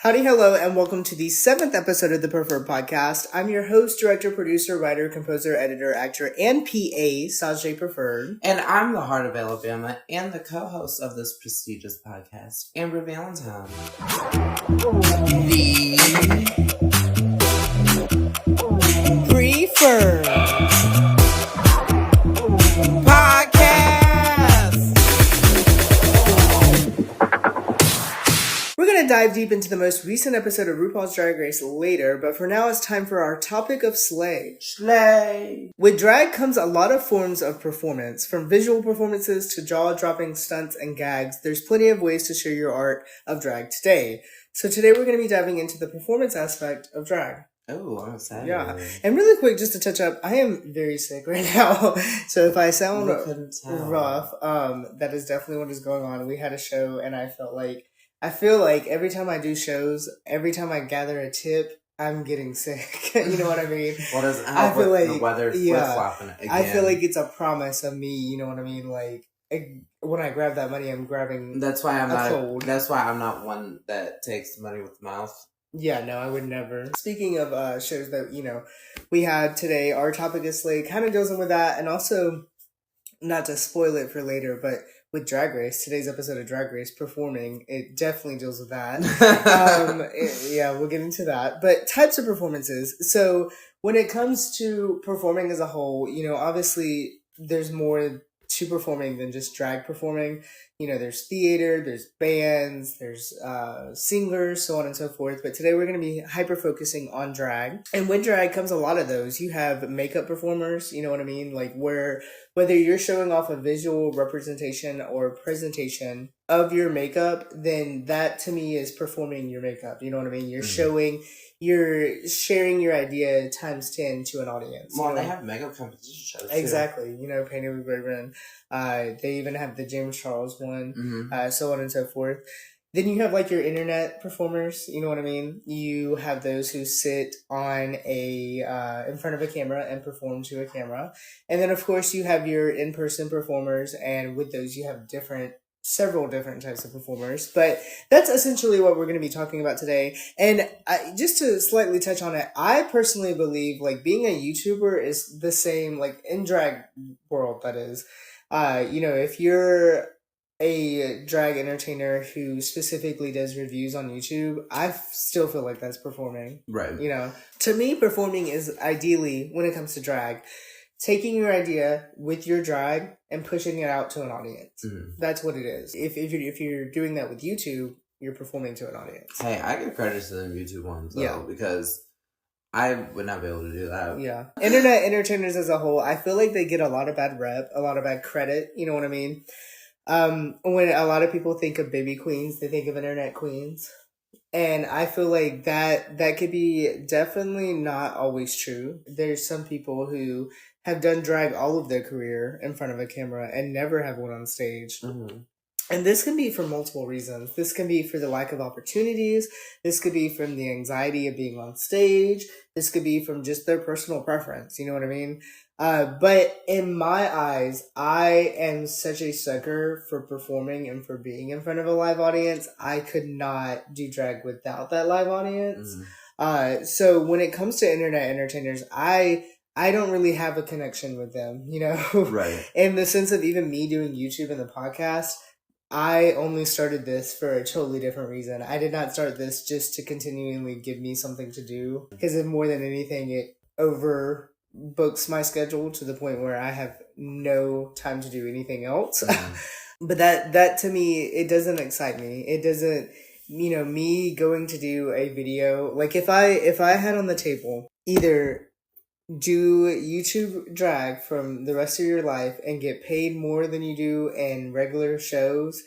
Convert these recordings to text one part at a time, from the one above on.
Howdy, hello, and welcome to the 7th episode of the Preferred Podcast. I'm your host, director, producer, writer, composer, editor, actor, and PA, Sajay Preferred. And I'm the Heart of Alabama and the co-host of this prestigious podcast, Amber Valentine. The Preferred Podcast. We're going to dive deep into the most recent episode of RuPauls Drag Race later, but for now it's time for our topic of slay. Slay! With drag comes a lot of forms of performance, from visual performances to jaw-dropping stunts and gags. There's plenty of ways to share your art of drag today. So today we're going to be diving into the performance aspect of drag. Oh, I'm excited. Yeah. And really quick, just to touch up, I am very sick right now. So if I sound rough, that is definitely what is going on. We had a show and I feel like every time I do shows, every time I gather a tip, I'm getting sick. You know what I mean? Well, doesn't help with the weather flip-flopping again. I feel like it's a promise of me, you know what I mean? Like, when I grab that money, I'm grabbing That's why I'm not cold. That's why I'm not one that takes the money with the mouth. Yeah, no, I would never. Speaking of shows that, we had today, our topic is slay, kind of goes in with that, and also, not to spoil it for later, but with Drag Race, today's episode of Drag Race, performing, it definitely deals with that. We'll get into that. But types of performances. So when it comes to performing as a whole, obviously there's more to performing than just drag performing. There's theater, there's bands, there's singers, so on and so forth. But today we're going to be hyper-focusing on drag. And with drag comes a lot of those. You have makeup performers, you know what I mean? Like whether you're showing off a visual representation or presentation of your makeup, then that to me is performing your makeup. You know what I mean? You're sharing your idea times 10 to an audience. Well, they have makeup competition shows, exactly. Too. Painted with Raven. They even have the James Charles one, so on and so forth. Then you have like your internet performers, you know what I mean? You have those who sit on in front of a camera and perform to a camera. And then of course you have your in-person performers, and with those you have several different types of performers. But that's essentially what we're going to be talking about today. And just to slightly touch on it, I personally believe like being a YouTuber is the same, like in drag world, that is. If you're a drag entertainer who specifically does reviews on YouTube, I still feel like that's performing. Right. To me, performing is ideally, when it comes to drag, taking your idea with your drag and pushing it out to an audience. Mm-hmm. That's what it is. If you're doing that with YouTube, you're performing to an audience. Hey, I give credit to them YouTube ones though, because I would not be able to do that. Yeah. Internet entertainers as a whole, I feel like they get a lot of bad rep, a lot of bad credit. You know what I mean? When a lot of people think of baby queens, they think of internet queens. And I feel like that could be definitely not always true. There's some people who have done drag all of their career in front of a camera and never have went on stage. Mm-hmm. And this can be for multiple reasons. This can be for the lack of opportunities. This could be from the anxiety of being on stage. This could be from just their personal preference. You know what I mean? But in my eyes, I am such a sucker for performing and for being in front of a live audience. I could not do drag without that live audience. So when it comes to internet entertainers, I don't really have a connection with them, Right. In the sense of even me doing YouTube and the podcast, I only started this for a totally different reason. I did not start this just to continually give me something to do, because more than anything, it overbooks my schedule to the point where I have no time to do anything else. But that to me, it doesn't excite me. It doesn't, me going to do a video, like if I had on the table either do YouTube drag from the rest of your life and get paid more than you do in regular shows,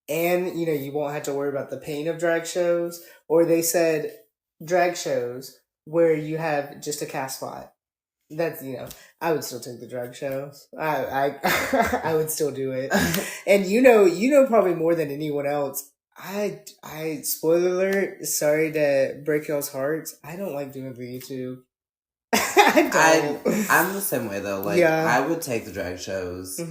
and you won't have to worry about the pain of drag shows, or they said drag shows where you have just a cast spot. That's I would still take the drag shows. I would still do it. And probably more than anyone else, I spoiler alert, sorry to break y'all's hearts, I don't like doing the YouTube. I'm the same way though. I would take the drag shows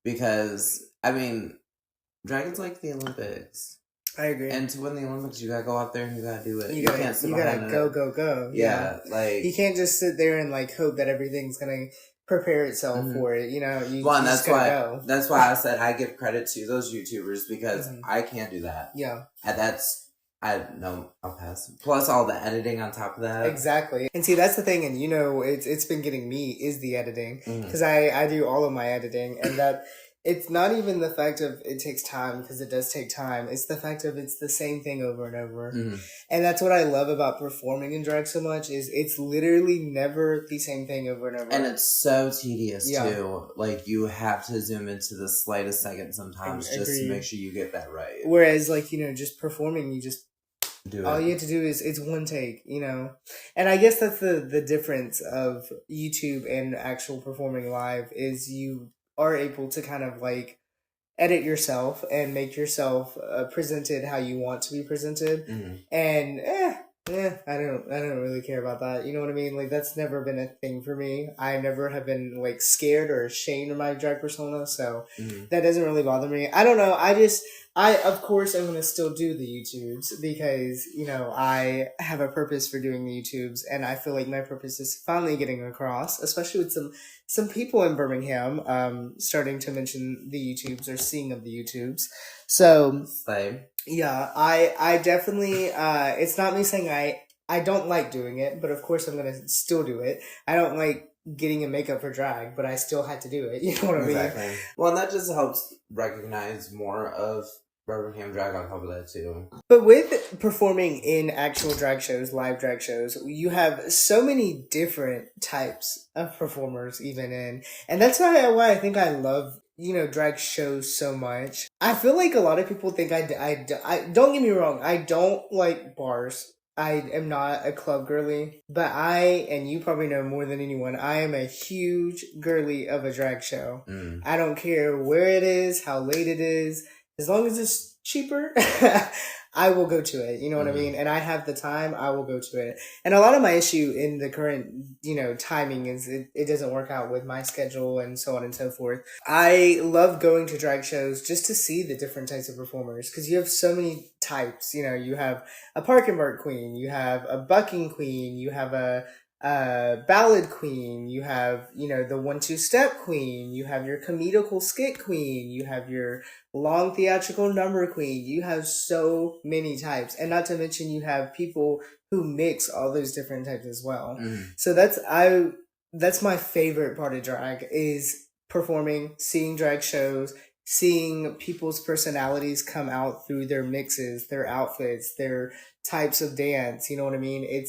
because drag is like the Olympics. I agree. And to win the Olympics, you gotta go out there and you gotta do it. You can't sit behind go. Yeah, like you can't just sit there and like hope that everything's gonna prepare itself for it. You know, and that's why that's why I said I give credit to those YouTubers because I can't do that. Yeah, and I'll pass. Plus all the editing on top of that. Exactly. And see, that's the thing, and it's been getting me is the editing because I do all of my editing, and that. It's not even the fact of it takes time, because it does take time. It's the fact of it's the same thing over and over. And that's what I love about performing in drag so much is it's literally never the same thing over and over. And it's so tedious too. Like you have to zoom into the slightest second sometimes just to make sure you get that right. Whereas like, just performing, you just do all you have to do is it's one take, And I guess that's the difference of YouTube and actual performing live is you are able to kind of like edit yourself and make yourself presented how you want to be presented. And I don't really care about that. You know what I mean? Like that's never been a thing for me. I never have been like scared or ashamed of my drag persona, so that doesn't really bother me. I don't know. I of course I'm gonna still do the YouTubes because I have a purpose for doing the YouTubes, and I feel like my purpose is finally getting across, especially with some people in Birmingham starting to mention the YouTubes or seeing of the YouTubes. So yeah, I definitely it's not me saying I don't like doing it, but of course I'm gonna still do it. I don't like getting in makeup for drag, but I still had to do it. You know what I mean? Exactly. Well, and that just helps recognize more of Birmingham drag on top of that too. But with performing in actual drag shows, live drag shows, you have so many different types of performers and that's why I think I love drag shows so much. I feel like a lot of people think I don't get me wrong, I don't like bars. I am not a club girly, but and you probably know more than anyone, I am a huge girly of a drag show. I don't care where it is, how late it is, as long as it's cheaper, I will go to it. You know what I mean? And I have the time, I will go to it. And a lot of my issue in the current, timing is it doesn't work out with my schedule and so on and so forth. I love going to drag shows just to see the different types of performers because you have so many types. You have a park and bark queen, you have a bucking queen, you have a ballad queen, you have the 1-2 step queen, you have your comedical skit queen, you have your long theatrical number queen. You have so many types, and not to mention you have people who mix all those different types as well. So that's my favorite part of drag is performing, seeing drag shows, seeing people's personalities come out through their mixes, their outfits, their types of dance. You know what I mean?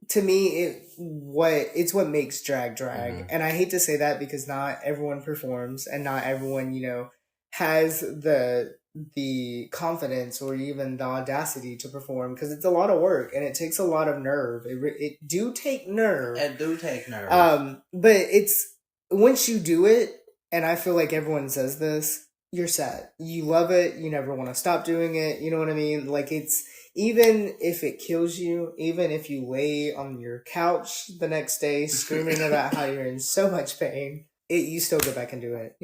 To me, it's what makes drag. And I hate to say that because not everyone performs and not everyone, has the confidence or even the audacity to perform because it's a lot of work and it takes a lot of nerve. It do take nerve. But it's once you do it, and I feel like everyone says this, you're set. You love it. You never want to stop doing it. You know what I mean? Like it's, even if it kills you, even if you lay on your couch the next day screaming about how you're in so much pain, you still go back and do it,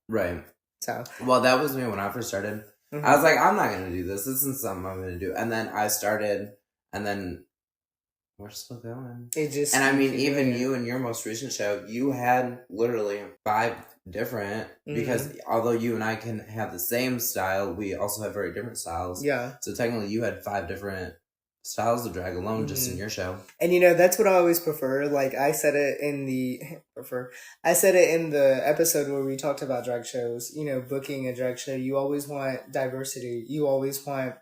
Right. So. Well, that was me when I first started. I was like, I'm not going to do this. This isn't something I'm going to do. And then I started, and then we're still going. And I mean, even you in your most recent show, you had literally 5 different, because although you and I can have the same style, we also have very different styles. Yeah. So technically you had 5 different styles of drag alone just in your show. And that's what I always prefer. Like I said it in the episode where we talked about drag shows, booking a drag show, you always want diversity. You always want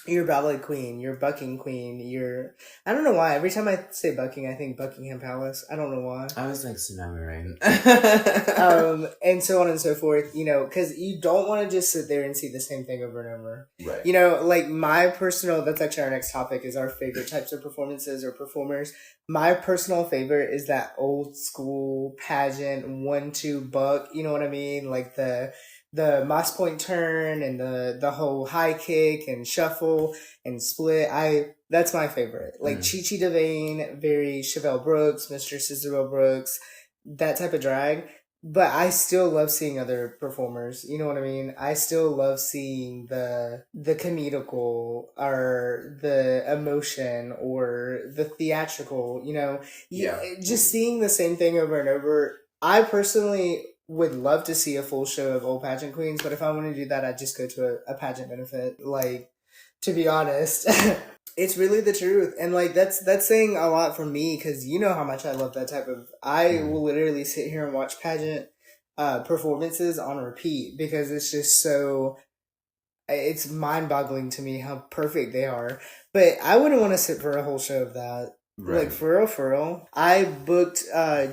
your ballad queen, your bucking queen, I don't know why. Every time I say bucking, I think Buckingham Palace. I don't know why. I was like Tsunami Rain. And so on and so forth, because you don't want to just sit there and see the same thing over and over. Right. Like my personal, that's actually our next topic, is our favorite types of performances or performers. My personal favorite is that old school pageant 1-2 buck, you know what I mean? Like the Moss Point turn and the whole high kick and shuffle and split. That's my favorite. Like Chi Chi DeVane, very Chevelle Brooks, Mr. Cicero Brooks, that type of drag. But I still love seeing other performers. You know what I mean? I still love seeing the comedical or the emotion or the theatrical, you know. Just seeing the same thing over and over. I personally would love to see a full show of old pageant queens, but if I want to do that, I'd just go to a pageant benefit. Like, to be honest. It's really the truth, and like that's saying a lot for me, because you know how much I love that type of. I will literally sit here and watch pageant performances on repeat, because it's just so. It's mind-boggling to me how perfect they are, but I wouldn't want to sit for a whole show of that. Right. Like, for real. I booked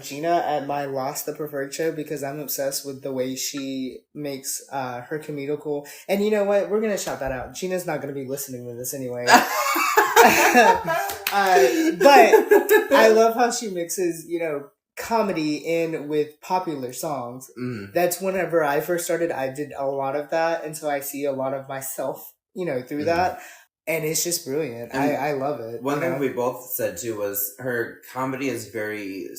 Gina at my Lost the Preferred show because I'm obsessed with the way she makes her comedical. And you know what? We're going to shout that out. Gina's not going to be listening to this anyway. But I love how she mixes, you know, comedy in with popular songs. That's whenever I first started, I did a lot of that. And so I see a lot of myself, you know, through that. And it's just brilliant. I love it. One thing we both said too was her comedy is very,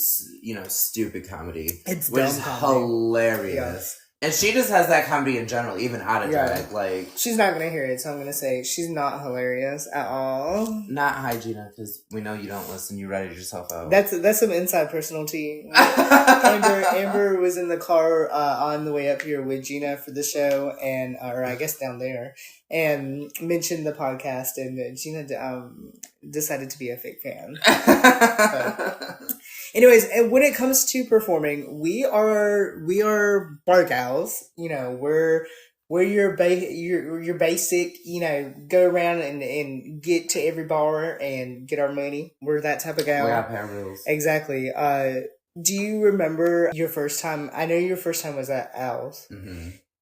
you know, stupid comedy. It's which is hilarious. And she just has that comedy in general, even out of drag. Like, she's not gonna hear it, so I'm gonna say she's not hilarious at all. Not Gina, because we know you don't listen. You readied yourself out. That's some inside personal tea. Amber was in the car on the way up here with Gina for the show, and or I guess down there, and mentioned the podcast, and Gina decided to be a fake fan. Anyways, and when it comes to performing, we are bar gals. You know, we're your basic. You know, go around and get to every bar and get our money. We're that type of gal. We got power rules. Exactly. Do you remember your first time? I know your first time was at Al's.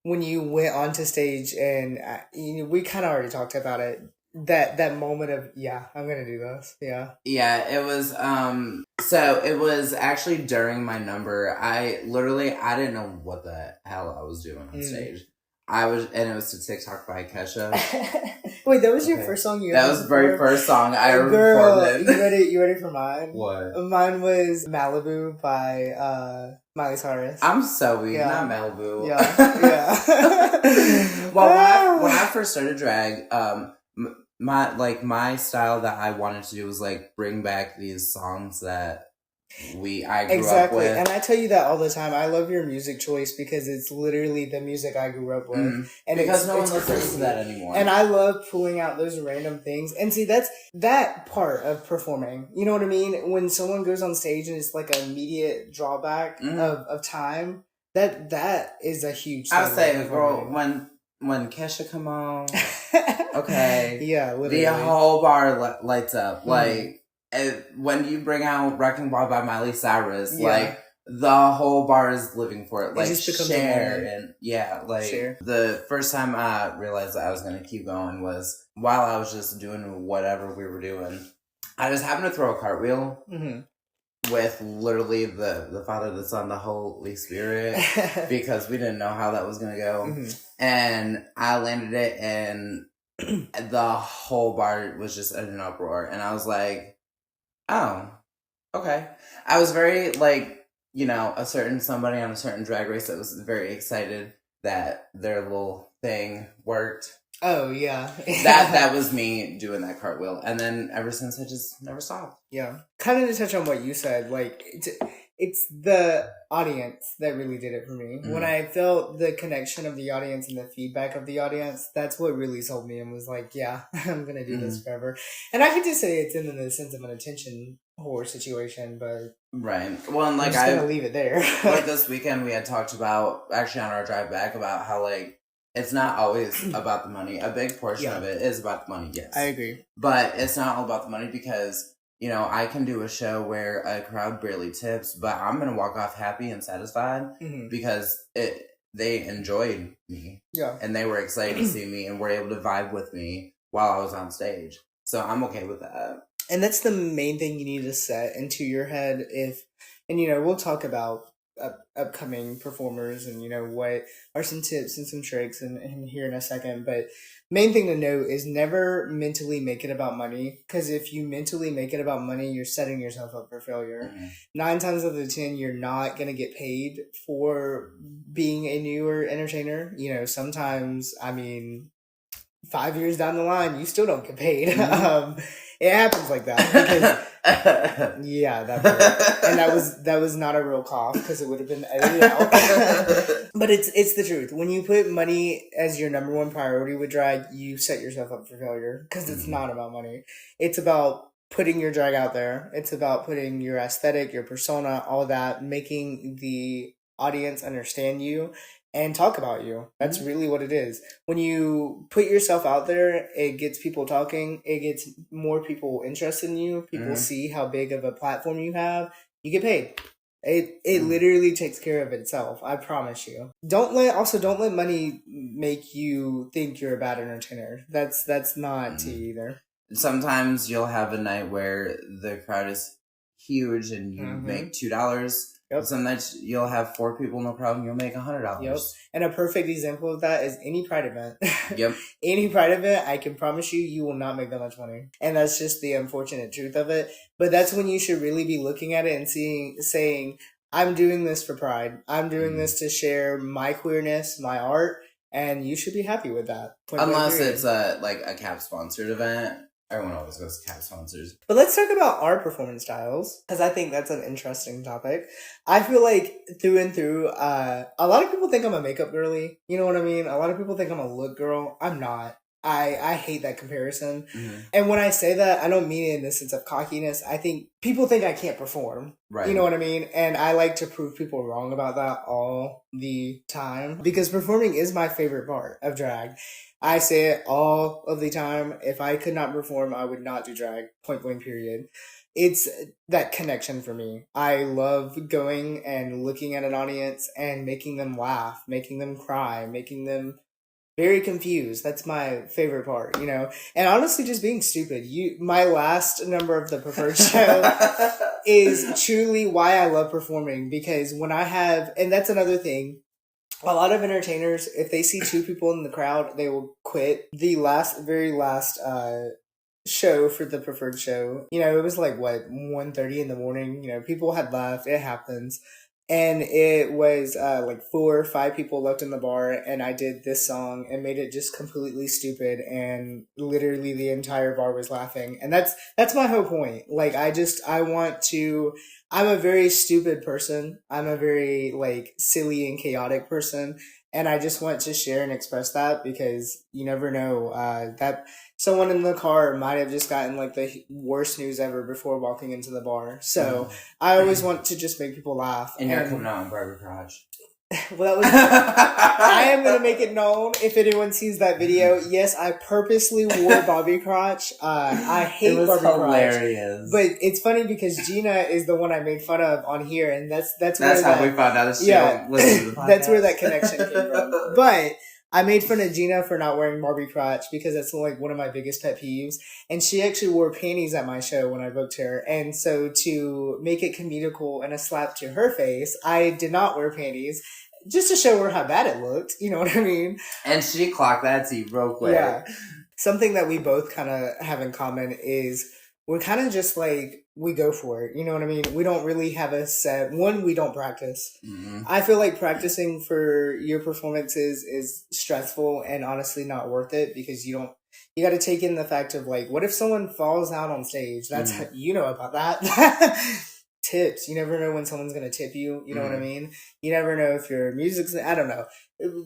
When you went onto stage, and you know, we kind of already talked about it. That moment of, I'm gonna do this. It was so it was actually during my number. I didn't know what the hell I was doing on stage. And it was to TikTok by Kesha. Wait, that was your first song? That was the very first song I ever recorded. You ready for mine? What? Mine was Malibu by Miley Cyrus. I'm so weak, not Malibu. Well, when I first started drag, my style that I wanted to do was like bring back these songs that I grew up with. And I tell you that all the time. I love your music choice because it's literally the music I grew up with. And because no one listens to that anymore. And I love pulling out those random things. And see, that's that part of performing. You know what I mean? When someone goes on stage and it's like an immediate drawback of time, that is a huge thing. I would say, girl, when Kesha come on, okay. Literally. The whole bar lights up. Like, when you bring out Wrecking Ball by Miley Cyrus, like, the whole bar is living for it. Like, it just becomes Cher. Cher. The first time I realized that I was going to keep going was while I was just doing whatever we were doing. I just happened to throw a cartwheel with literally the Father, the Son, the Holy Spirit, because we didn't know how that was going to go. And I landed it, and the whole bar was just in an uproar. And I was like, oh, okay. I was very, like, you know, a certain somebody on a certain drag race that was very excited that their little thing worked. Oh, yeah. that was me doing that cartwheel. And then ever since, I just never stopped. Yeah. Kind of to touch on what you said, like, it's the audience that really did it for me. When I felt the connection of the audience and the feedback of the audience, that's what really sold me and was like, I'm going to do this forever. And I could just say it's in the sense of an attention whore situation, but... Right. Well, and like, I'm just going to leave it there. Like, this weekend we had talked about, actually on our drive back, about how, like, it's not always about the money. A big portion of it is about the money, yes. I agree. But it's not all about the money because, you know, I can do a show where a crowd barely tips, but I'm going to walk off happy and satisfied because they enjoyed me. Yeah. And they were excited to see me and were able to vibe with me while I was on stage. So I'm okay with that. And that's the main thing you need to set into your head and, you know, we'll talk about upcoming performers and, what are some tips and some tricks and here in a second. But main thing to note is never mentally make it about money, because if you mentally make it about money, you're setting yourself up for failure. 9 times out of 10, you're not going to get paid for being a newer entertainer. Sometimes, 5 years down the line, you still don't get paid. It happens like that because, yeah, that part. And that was not a real cough because it would have been edited out. But it's the truth. When you put money as your number one priority with drag, you set yourself up for failure because it's not about money. It's about putting your drag out there. It's about putting your aesthetic, your persona, all that, making the audience understand you and talk about you. That's really what it is. When you put yourself out there, it gets people talking. It gets more people interested in you. People see how big of a platform you have. You get paid. It literally takes care of itself. I promise you. Don't let money make you think you're a bad entertainer. That's not tea either. Sometimes you'll have a night where the crowd is huge and you make $2. Yep. Some nights you'll have 4 people in the crowd and you'll make $100. Yep. And a perfect example of that is any Pride event. Yep. Any Pride event, I can promise you will not make that much money. And that's just the unfortunate truth of it. But that's when you should really be looking at it and saying, I'm doing this for Pride. I'm doing this to share my queerness, my art, and you should be happy with that. Unless it's a CAP sponsored event. Everyone always goes to CAP sponsors. But let's talk about our performance styles, because I think that's an interesting topic. I feel like through and through, a lot of people think I'm a makeup girly. You know what I mean? A lot of people think I'm a look girl. I'm not. I hate that comparison. And when I say that, I don't mean it in the sense of cockiness. I think people think I can't perform. Right. You know what I mean? And I like to prove people wrong about that all the time, because performing is my favorite part of drag. I say it all of the time. If I could not perform, I would not do drag. Point blank, period. It's that connection for me. I love going and looking at an audience and making them laugh, making them cry, making them very confused. That's my favorite part, And honestly, just being stupid. My last number of the preferred show is truly why I love performing, because when I have, and that's another thing, a lot of entertainers, if they see 2 people in the crowd, they will quit. The very last show for the preferred show, it was 1:30 in the morning. People had left. It happens. And it was 4 or 5 people left in the bar, and I did this song and made it just completely stupid, and literally the entire bar was laughing. And that's my whole point. I'm a very stupid person. I'm a very silly and chaotic person, and I just want to share and express that, because you never know that someone in the car might have just gotten the worst news ever before walking into the bar. So I always want to just make people laugh. And you're coming out in private crotch. Well, I am going to make it known, if anyone sees that video, yes, I purposely wore Bobby crotch. I hate Bobby hilarious. crotch. But it's funny because Gina is the one I made fun of on here, and that's how we found out she don't listen to the podcast. That's where that connection came from. But I made fun of Gina for not wearing Barbie crotch, because that's one of my biggest pet peeves. And she actually wore panties at my show when I booked her. And so to make it comedical and a slap to her face, I did not wear panties, just to show her how bad it looked. You know what I mean? And she clocked that to you real quick. Yeah. Something that we both kind of have in common is we're kind of just we go for it. You know what I mean? We don't really have a set. One, we don't practice. I feel like practicing for your performances is stressful and honestly not worth it, because you got to take in the fact of what if someone falls out on stage? That's how, about that. Tips. You never know when someone's going to tip you. You know what I mean? You never know if your music's, I don't know.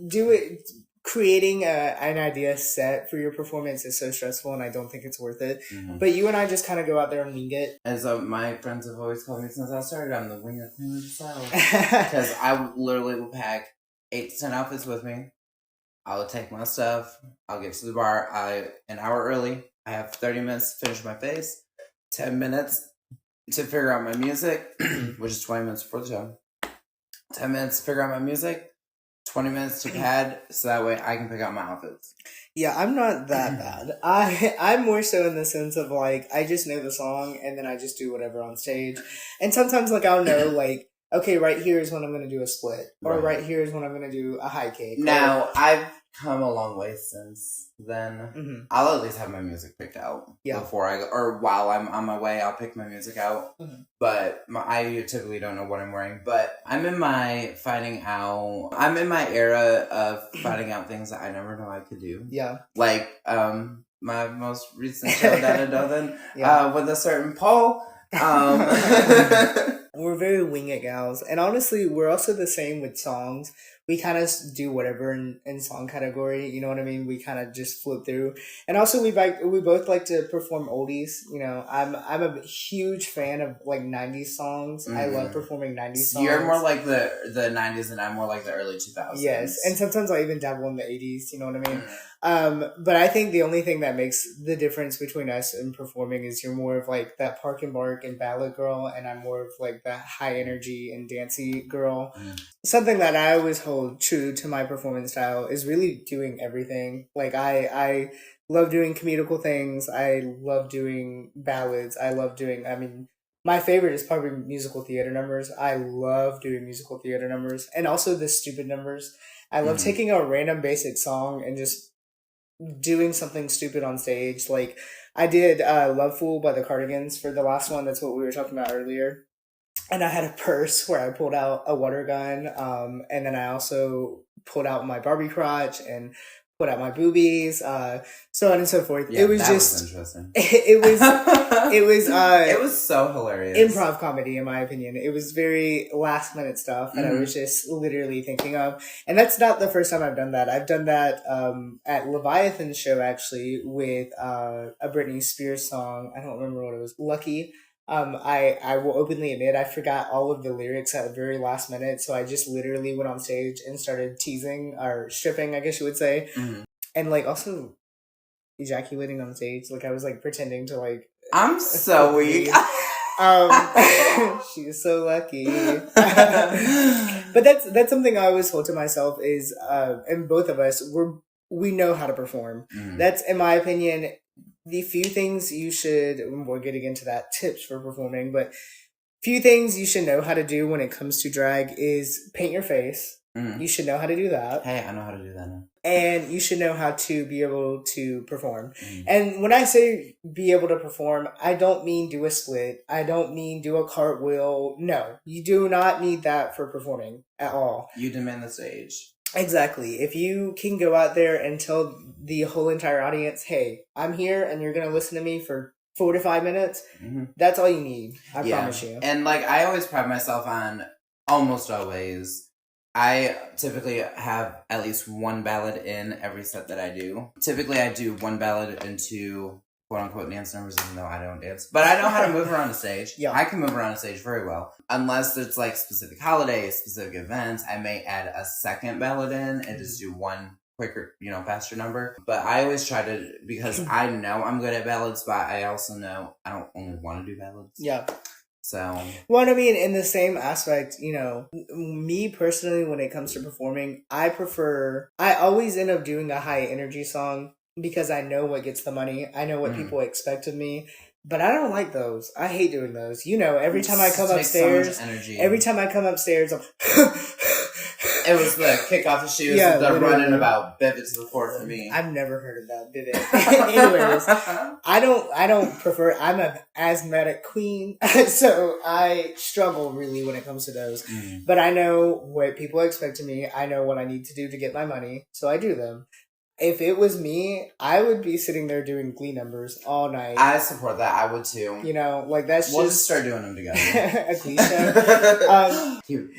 Do it. Creating an idea set for your performance is so stressful, and I don't think it's worth it. But you and I just kind of go out there and wing it. And so my friends have always called me since I started, I'm the winger queen of the style. Because I literally will pack 8 to 10 outfits with me. I'll take my stuff. I'll get to the bar an hour early. I have 30 minutes to finish my face, 10 minutes to figure out my music, which is 20 minutes before the show. 10 minutes to figure out my music. 20 minutes to pad, so that way I can pick out my outfits. Yeah, I'm not that bad. I'm more so in the sense of I just know the song and then I just do whatever on stage. And sometimes I'll know okay, right here is when I'm going to do a split. Or right here is when I'm going to do a high kick. Now, I've come a long way since then. I'll at least have my music picked out before I go, or while I'm on my way, I'll pick my music out. But I typically don't know what I'm wearing. But I'm in my era of finding out things that I never know I could do. Yeah. Like, my most recent show, with a certain Paul. We're very wing it gals, and honestly, we're also the same with songs. We kind of do whatever in song category, you know what I mean? We kind of just flip through. And also we both like to perform oldies, you know. I'm a huge fan of like 90s songs. I love performing 90s songs. You're more like the 90s and I'm more like the early 2000s. Yes, and sometimes I even dabble in the 80s, you know what I mean? But I think the only thing that makes the difference between us in performing is you're more of like that park and bark and ballad girl, and I'm more of like that high energy and dancey girl. Something that I always hold true to my performance style is really doing everything. Like I love doing comedical things. I love doing ballads. My favorite is probably musical theater numbers. I love doing musical theater numbers, and also the stupid numbers. I love taking a random basic song and just doing something stupid on stage. Like I did Love Fool by the Cardigans for the last one. That's what we were talking about earlier. And I had a purse where I pulled out a water gun, and then I also pulled out my Barbie crotch and put out my boobies, so on and so forth. Yeah, it was just interesting. It was so hilarious. Improv comedy, in my opinion. It was very last minute stuff that I was just literally thinking of. And that's not the first time I've done that. I've done that at Leviathan's show, actually, with a Britney Spears song. I don't remember what it was. Lucky. I will openly admit I forgot all of the lyrics at the very last minute, so I just literally went on stage and started teasing, or stripping, I guess you would say, and like also ejaculating on stage. Like I was like pretending to like. I'm so weak. She's so lucky. But that's something I always told to myself is, and both of us we know how to perform. That's, in my opinion, the few things you should, we're getting into that, tips for performing, but few things you should know how to do when it comes to drag is paint your face. You should know how to do that. Hey, I know how to do that now. And you should know how to be able to perform. And when I say be able to perform, I don't mean do a split. I don't mean do a cartwheel. No, you do not need that for performing at all. You demand the stage. Exactly. If you can go out there and tell the whole entire audience, hey, I'm here and you're going to listen to me for 4 to 5 minutes, that's all you need. I promise you. And like, I always pride myself on, almost always, I typically have at least one ballad in every set that I do. Typically I do one ballad into quote-unquote dance numbers, even though I don't dance. But I know how to move around a stage. I can move around a stage very well. Unless it's like specific holidays, specific events, I may add a second ballad in and just do one quicker, faster number. But I always try to, because I know I'm good at ballads, but I also know I don't only want to do ballads. Yeah. So. Well, I mean, in the same aspect, me personally, when it comes to performing, I always end up doing a high energy song, because I know what gets the money. I know what people expect of me. But I don't like those. I hate doing those. Every time I come upstairs, I'm it was the kick off the shoes, the running about Vivid to the floor for me. I've never heard of that, Vivid. Anyways, I don't prefer, I'm an asthmatic queen, so I struggle really when it comes to those. But I know what people expect of me. I know what I need to do to get my money, so I do them. If it was me, I would be sitting there doing Glee numbers all night. I support that. I would too. That's we'll just start doing them together. A Glee show.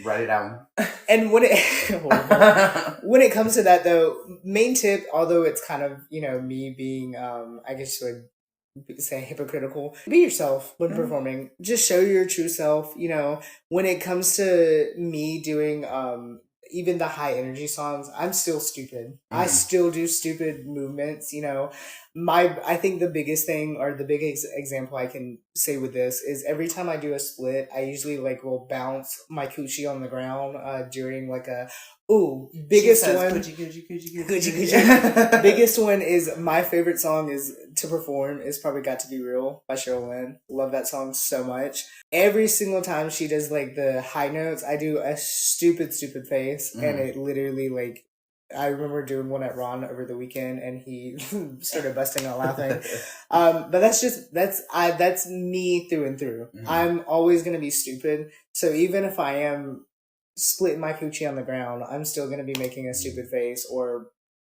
Write it down. And when it comes to that, though, main tip, although it's kind of, me being, I guess you would say hypocritical, be yourself when performing. Just show your true self. When it comes to me doing, even the high energy songs, I'm still stupid. I still do stupid movements, I think the biggest thing, or the biggest example I can say with this, is every time I do a split, I usually will bounce my coochie on the ground during biggest one. Coochie. Biggest one is, my favorite song is to perform is probably Got to Be Real by Cheryl Lynn. Love that song so much. Every single time she does like the high notes, I do a stupid face, and it literally like, I remember doing one at Ron over the weekend, and he started busting out laughing. But that's me through and through. I'm always gonna be stupid. So even if I am splitting my coochie on the ground, I'm still gonna be making a stupid face or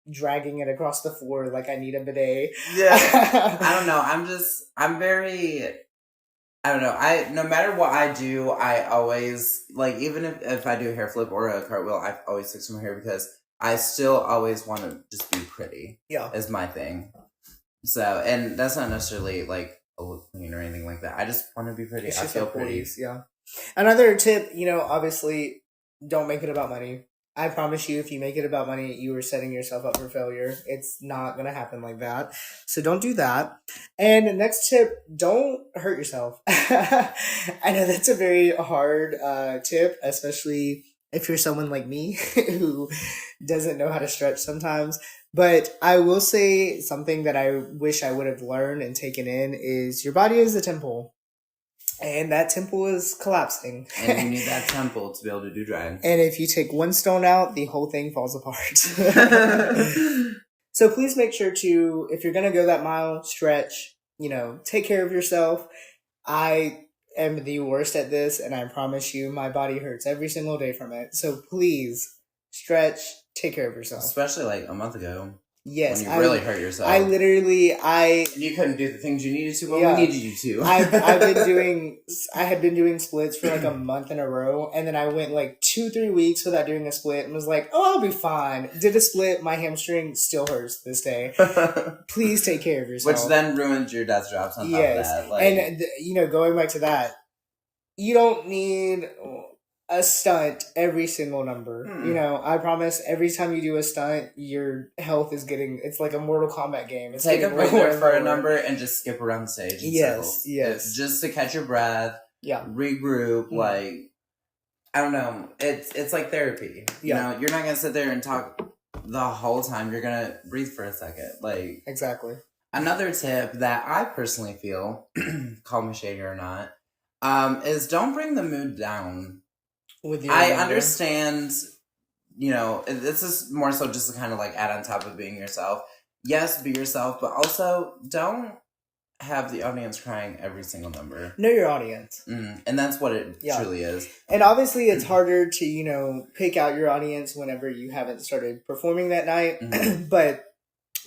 dragging it across the floor like I need a bidet. Yeah. I don't know. I don't know. No matter what I do, I always, like, even if I do a hair flip or a cartwheel, I always fix my hair because I still always want to just be pretty. Yeah. Is my thing. So, and that's not necessarily like a look clean or anything like that. I just want to be pretty. I feel pretty. Yeah. Another tip, obviously, don't make it about money. I promise you, if you make it about money, you are setting yourself up for failure. It's not going to happen like that. So don't do that. And the next tip, don't hurt yourself. I know that's a very hard tip, especially if you're someone like me who doesn't know how to stretch sometimes. But I will say something that I wish I would have learned and taken in is your body is a temple. And that temple is collapsing. And you need that temple to be able to do drag. And if you take one stone out, the whole thing falls apart. So please make sure to, if you're going to go that mile, stretch, take care of yourself. I am the worst at this, and I promise you my body hurts every single day from it. So please stretch, take care of yourself. Especially like a month ago. Yes. When you really hurt yourself. You couldn't do the things you needed to, but we needed you to. I had been doing splits for like a month in a row, and then I went like 2-3 weeks without doing a split and was like, oh, I'll be fine. Did a split, my hamstring still hurts this day. Please take care of yourself. Which then ruined your death drops on top of that. And, going back to that, you don't need a stunt every single number. I promise every time you do a stunt, your health is it's like a Mortal Kombat game. It's take a breather for a number and just skip around the stage in circles. Yes. Just to catch your breath. Yeah. Regroup. Like, I don't know. It's like therapy. Yeah. You're not going to sit there and talk the whole time. You're going to breathe for a second. Like, exactly. Another tip that I personally feel, call me shady or not, is don't bring the mood down. I understand, this is more so just to kind of like add on top of being yourself. Yes, be yourself, but also don't have the audience crying every single number. Know your audience. And that's what it truly is. And obviously it's harder to, pick out your audience whenever you haven't started performing that night. But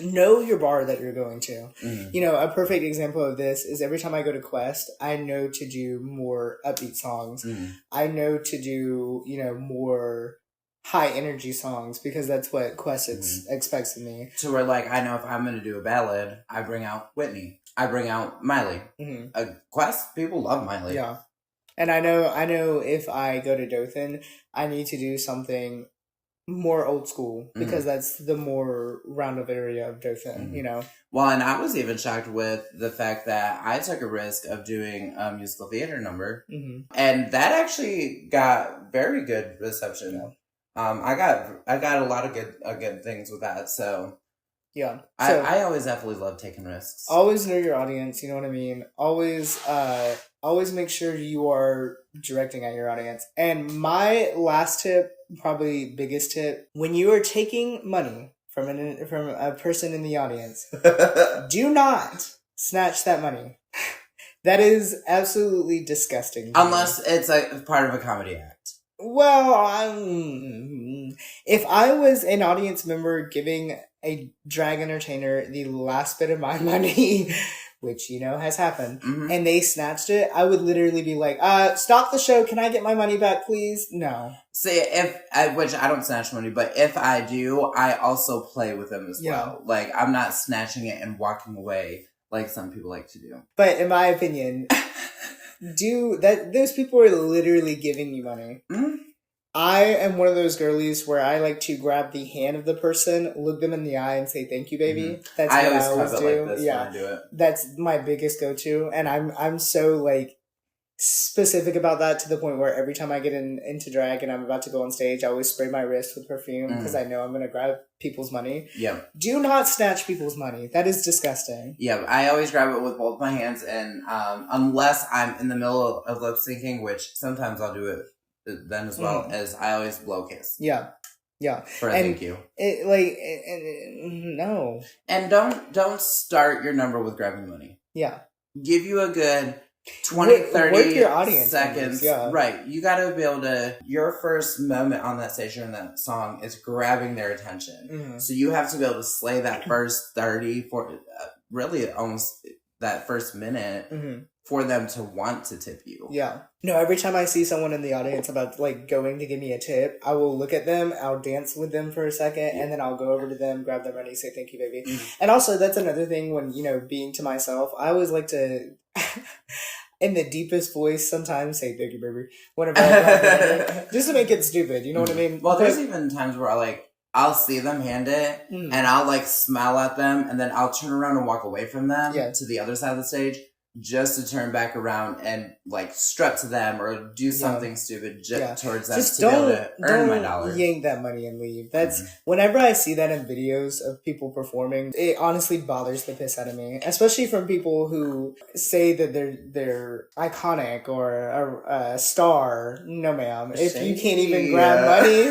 know your bar that you're going to. A perfect example of this is every time I go to Quest, I know to do more upbeat songs. I know to do, more high energy songs because that's what Quest expects of me. So we're like, I know if I'm going to do a ballad, I bring out Whitney. I bring out Miley. Quest, people love Miley. Yeah. And I know if I go to Dothan, I need to do something more old school because that's the more roundup area of Dothan, Well, and I was even shocked with the fact that I took a risk of doing a musical theater number, and that actually got very good reception. I got a lot of good things with that. So yeah, I always definitely love taking risks. Always know your audience. You know what I mean. Always make sure you are directing at your audience. And my last tip, probably biggest tip, when you are taking money from a person in the audience, do not snatch that money. That is absolutely disgusting. Unless it's a part of a comedy act. Well, if I was an audience member giving a drag entertainer the last bit of my money, which, has happened, and they snatched it, I would literally be like, stop the show. Can I get my money back, please? No. See, which I don't snatch money, but if I do, I also play with them as well. Like, I'm not snatching it and walking away like some people like to do. But in my opinion, those people are literally giving you money. I am one of those girlies where I like to grab the hand of the person, look them in the eye, and say, "Thank you, baby." That's what I always do. Like this when I do it. That's my biggest go-to, and I'm so like specific about that to the point where every time I get into drag and I'm about to go on stage, I always spray my wrist with perfume because I know I'm going to grab people's money. Yeah. Do not snatch people's money. That is disgusting. Yeah, I always grab it with both my hands, and unless I'm in the middle of lip syncing, which sometimes I'll do it then as well, as I always blow kiss. Yeah. Yeah. For a thank you. No. And don't start your number with grabbing money. Yeah. Give you a good 20, 30 work your audience seconds. Yeah. Right. You got to be able to, your first moment on that stage or in that song is grabbing their attention. Mm-hmm. So you have to be able to slay that first 30, 40, really almost that first minute for them to want to tip you. Yeah. No, every time I see someone in the audience about going to give me a tip, I will look at them, I'll dance with them for a second, and then I'll go over to them, grab their money, say thank you, baby. And also, that's another thing when, being to myself, I always like to, in the deepest voice, sometimes say thank you, baby, whenever I grab their money, just to make it stupid, you know what I mean? Well, there's even times where I'll see them hand it, and I'll smile at them, and then I'll turn around and walk away from them to the other side of the stage, just to turn back around and strut to them or do something stupid towards them to be able to earn my dollar. Yank that money and leave. That's whenever I see that in videos of people performing, it honestly bothers the piss out of me, especially from people who say that they're iconic or a star. No, ma'am. If you can't even grab money,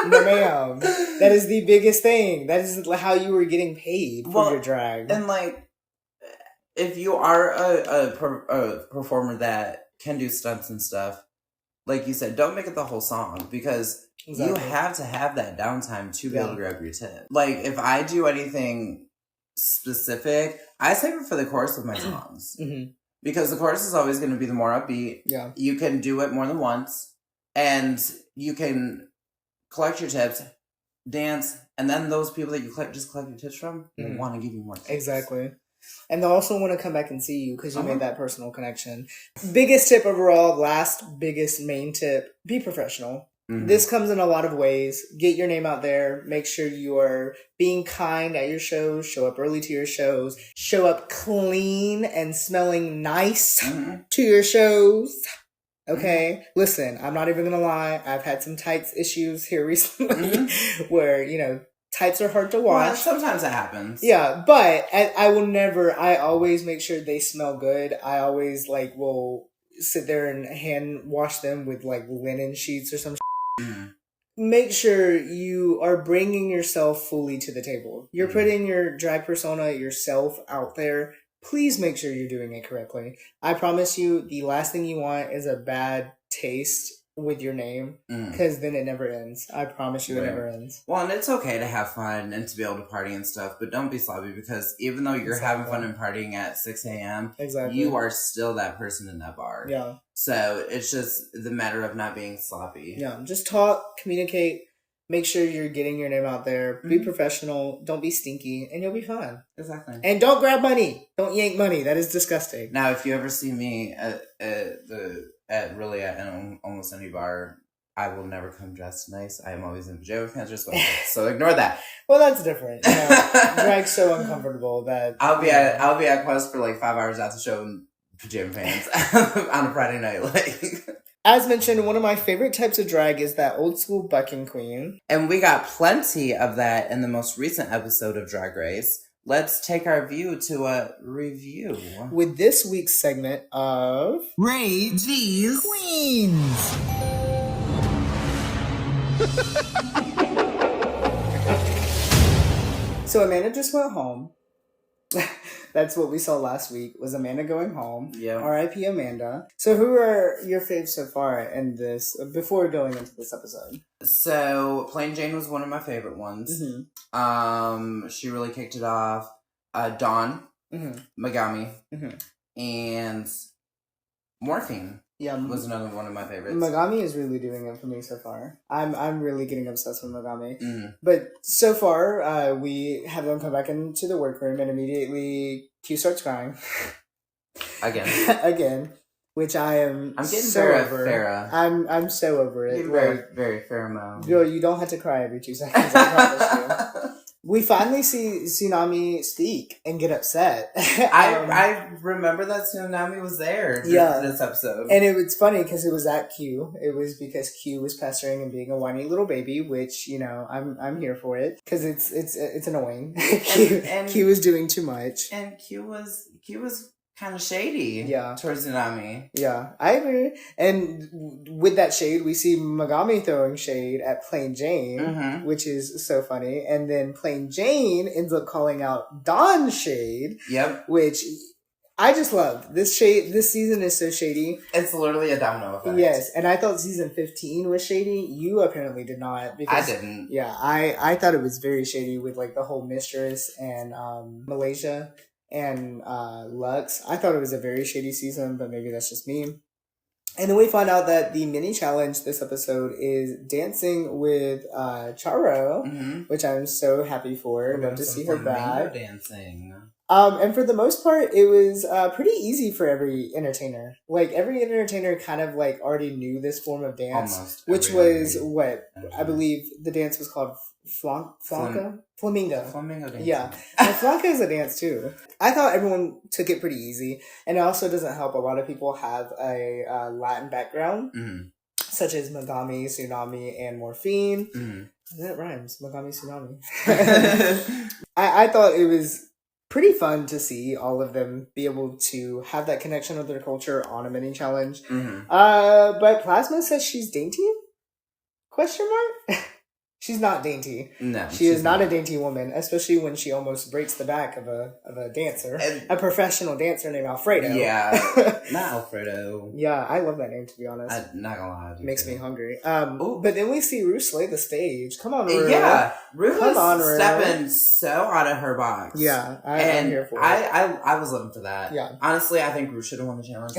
no, ma'am. That is the biggest thing. That is how you were getting paid for your drag. And if you are a performer that can do stunts and stuff, like you said, don't make it the whole song because you have to have that downtime to be able to grab your tip. If I do anything specific, I save it for the chorus of my songs. Because the chorus is always going to be the more upbeat. Yeah. You can do it more than once, and you can collect your tips, dance, and then those people that you just collect your tips from will want to give you more tips. Exactly. And they'll also want to come back and see you because you made that personal connection. Biggest tip overall, last biggest main tip, be professional. This comes in a lot of ways. Get your name out there. Make sure you are being kind at your shows. Show up early to your shows. Show up clean and smelling nice to your shows. Okay? Listen, I'm not even going to lie. I've had some tights issues here recently where, tights are hard to wash. Well, sometimes it happens. Yeah, but I always make sure they smell good. I always, will sit there and hand wash them with, linen sheets or some Make sure you are bringing yourself fully to the table. You're putting your drag persona, yourself out there. Please make sure you're doing it correctly. I promise you, the last thing you want is a bad taste with your name, because then it never ends. I promise you it never ends. Well, and it's okay to have fun and to be able to party and stuff, but don't be sloppy because even though you're having fun and partying at 6 a.m., you are still that person in that bar. Yeah. So it's just the matter of not being sloppy. Yeah. Just talk, communicate, make sure you're getting your name out there, be professional, don't be stinky, and you'll be fine. Exactly. And don't grab money. Don't yank money. That is disgusting. Now, if you ever see me at almost any bar, I will never come dressed nice. I am always in pajama pants or sweatpants, so ignore that. Well, that's different. Drag's so uncomfortable that I'll be at Quest for 5 hours after the show in pajama pants on a Friday night. As mentioned, one of my favorite types of drag is that old school bucking queen, and we got plenty of that in the most recent episode of Drag Race. Let's take our view to a review with this week's segment of Rate These Queens. So Amanda just went home. That's what we saw last week, was Amanda going home. Yeah. R.I.P. Amanda. So who are your faves so far in this, before going into this episode? So, Plain Jane was one of my favorite ones. She really kicked it off. Dawn, Megami, and Morphine. Yeah, was another one of my favorites. Megami is really doing it for me so far. I'm really getting obsessed with Megami. But so far, we have them come back into the workroom and immediately Q starts crying. Again. Which I'm getting so over. Farrah. I'm so over it. Very, very Farrah. Girl, you don't have to cry every 2 seconds, I promise you. We finally see Tsunami speak and get upset. I remember that Tsunami was there this episode. And it was funny because it was at Q. It was because Q was pestering and being a whiny little baby, which, you know, I'm here for it. Because it's annoying. Q was doing too much. And Q was kind of shady towards Tsunami. Yeah, I agree. And with that shade, we see Megami throwing shade at Plain Jane, which is so funny. And then Plain Jane ends up calling out Dawn shade. Yep. Which I just love. This shade. This season is so shady. It's literally a domino effect. Yes, and I thought season 15 was shady. You apparently did not. Because, I didn't. Yeah, I thought it was very shady with like the whole Mistress and Malaysia. And Lux. I thought it was a very shady season, but maybe that's just me. And then we find out that the mini challenge this episode is dancing with Charo, which I'm so happy for. Love to see her back. Dancing. And for the most part, it was pretty easy for every entertainer. Like, every entertainer kind of, like, already knew this form of dance. Almost. Which was, I believe the dance was called Flanca? Flamingo. Flamingo dance. Yeah. Well, Flanca is a dance, too. I thought everyone took it pretty easy. And it also doesn't help. A lot of people have a Latin background. Such as Megami, Tsunami, and Morphine. That rhymes. Megami, Tsunami. I thought it was pretty fun to see all of them be able to have that connection with their culture on a mini challenge. But Plasma says she's dainty? Question mark? She's not dainty. No, she is not a dainty woman, especially when she almost breaks the back of a dancer, a professional dancer named Alfredo. Yeah, not Alfredo. Yeah, I love that name, to be honest. I'm not gonna lie, makes me hungry. But then we see Ru slay the stage. Come on, Ru. Yeah, Ru was stepping so out of her box. Yeah, I'm here for it. I was living for that. Yeah, honestly, I think Ru should have won the challenge.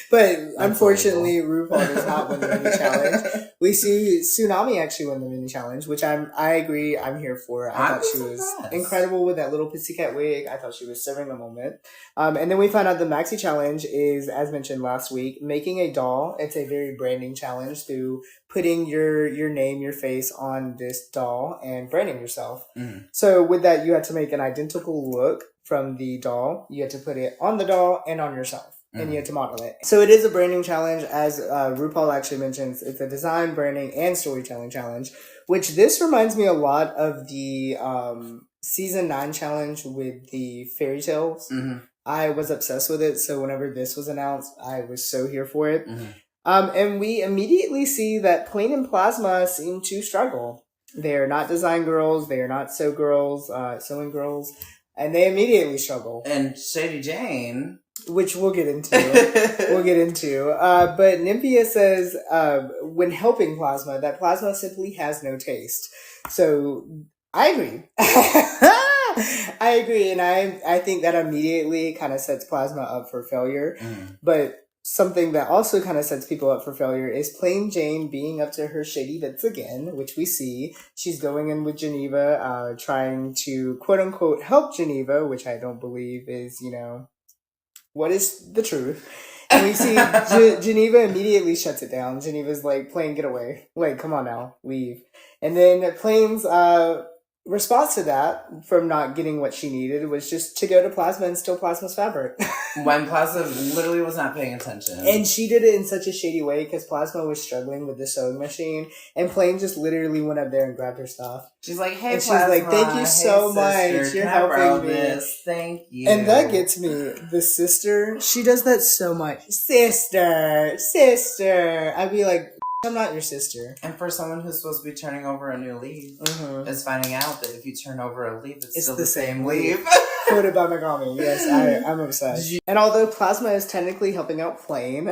But unfortunately, RuPaul does not win the mini challenge. We see Tsunami actually win the mini challenge, which I agree, I'm here for. I thought she was incredible with that little pussycat wig. I thought she was serving the moment. And then we find out the maxi challenge is, as mentioned last week, making a doll. It's a very branding challenge through putting your name, your face on this doll and branding yourself. So with that, you had to make an identical look from the doll. You had to put it on the doll and on yourself. And you had to model it. So it is a branding challenge, as RuPaul actually mentions. It's a design, branding, and storytelling challenge, which this reminds me a lot of the season 9 challenge with the fairy tales. I was obsessed with it, so whenever this was announced, I was so here for it. And we immediately see that Plain and Plasma seem to struggle. They are not design girls, they are not sewing girls, and they immediately struggle. And Shady Jane, which we'll get into. But Nymphia says, when helping Plasma, that Plasma simply has no taste. So, I agree. I agree, and I think that immediately kind of sets Plasma up for failure. But something that also kind of sets people up for failure is Plain Jane being up to her shady bits again, which we see. She's going in with Geneva, trying to, quote-unquote, help Geneva, which I don't believe is, what is the truth? And we see Geneva immediately shuts it down. Geneva's like, Plain, get away. Like, come on now, leave. And then Plain's response to that, from not getting what she needed, was just to go to Plasma and steal Plasma's fabric. When Plasma literally was not paying attention. And she did it in such a shady way because Plasma was struggling with the sewing machine, and Plain just literally went up there and grabbed her stuff. She's like, hey, and Plasma, she's like, thank you so much. You're helping me. This? Thank you. And that gets me. The sister, she does that so much. Sister. I'd be like, I'm not your sister. And for someone who's supposed to be turning over a new leaf, is finding out that if you turn over a leaf, it's still the same leaf. Quoted by Megami. Yes, I'm obsessed. And although Plasma is technically helping out Plain,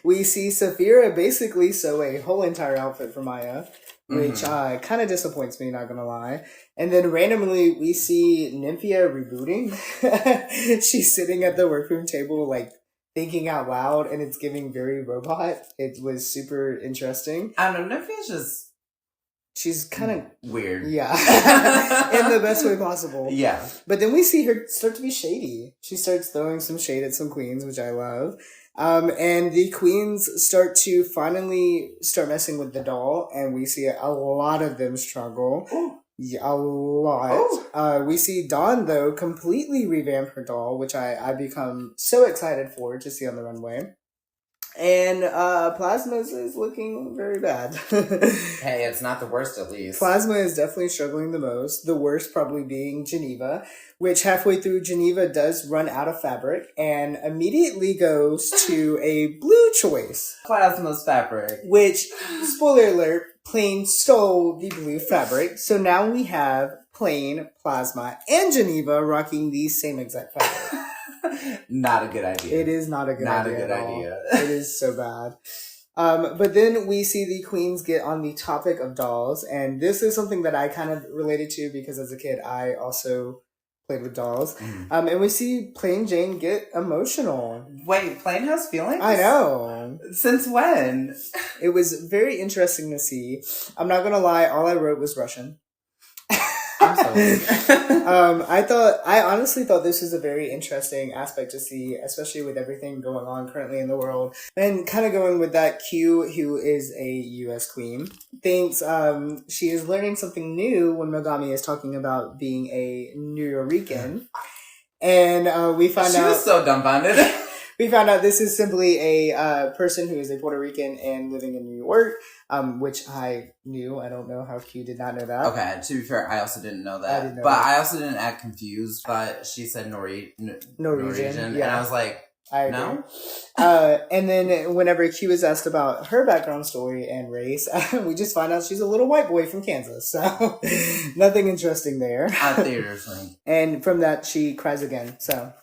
we see Saphira basically sew a whole entire outfit for Maya, which kind of disappoints me, not gonna lie. And then randomly, we see Nymphia rebooting. She's sitting at the workroom table, like, thinking out loud, and it's giving very robot. It was super interesting. I don't know, Nymphia's just... She's kind of... weird. Yeah. In the best way possible. Yeah. But then we see her start to be shady. She starts throwing some shade at some queens, which I love. And the queens start to finally start messing with the doll, and we see a lot of them struggle. Ooh. Yeah, a lot. We see Dawn, though, completely revamp her doll, which I become so excited for to see on the runway. And Plasma's is looking very bad. Hey, it's not the worst, at least. Plasma is definitely struggling the most. The worst probably being Geneva, which halfway through Geneva does run out of fabric and immediately goes to a blue choice. Plasma's fabric. Which, spoiler alert, Plain stole the blue fabric. So now we have Plain, Plasma, and Geneva rocking the same exact fabric. Not a good idea. It is not a good idea. Not a good idea. It is so bad. But then we see the queens get on the topic of dolls, and this is something that I kind of related to because as a kid I also played with dolls. And we see Plain Jane get emotional. Wait, Plain has feelings? I know. Since when? It was very interesting to see. I'm not gonna lie, all I wrote was Russian. I'm sorry. I honestly thought this was a very interesting aspect to see, especially with everything going on currently in the world. And kind of going with that, Q, who is a US queen, thinks she is learning something new when Megami is talking about being a Nuyorican. And we find out... She was so dumbfounded. We found out this is simply a person who is a Puerto Rican and living in New York, which I knew. I don't know how Q did not know that. Okay, to be fair, I also didn't know that. I also didn't act confused, but she said Norwegian. Yeah. And I was like, no? And then whenever Q is asked about her background story and race, we just find out she's a little white boy from Kansas. So nothing interesting there. Theater thing. And from that, she cries again. So...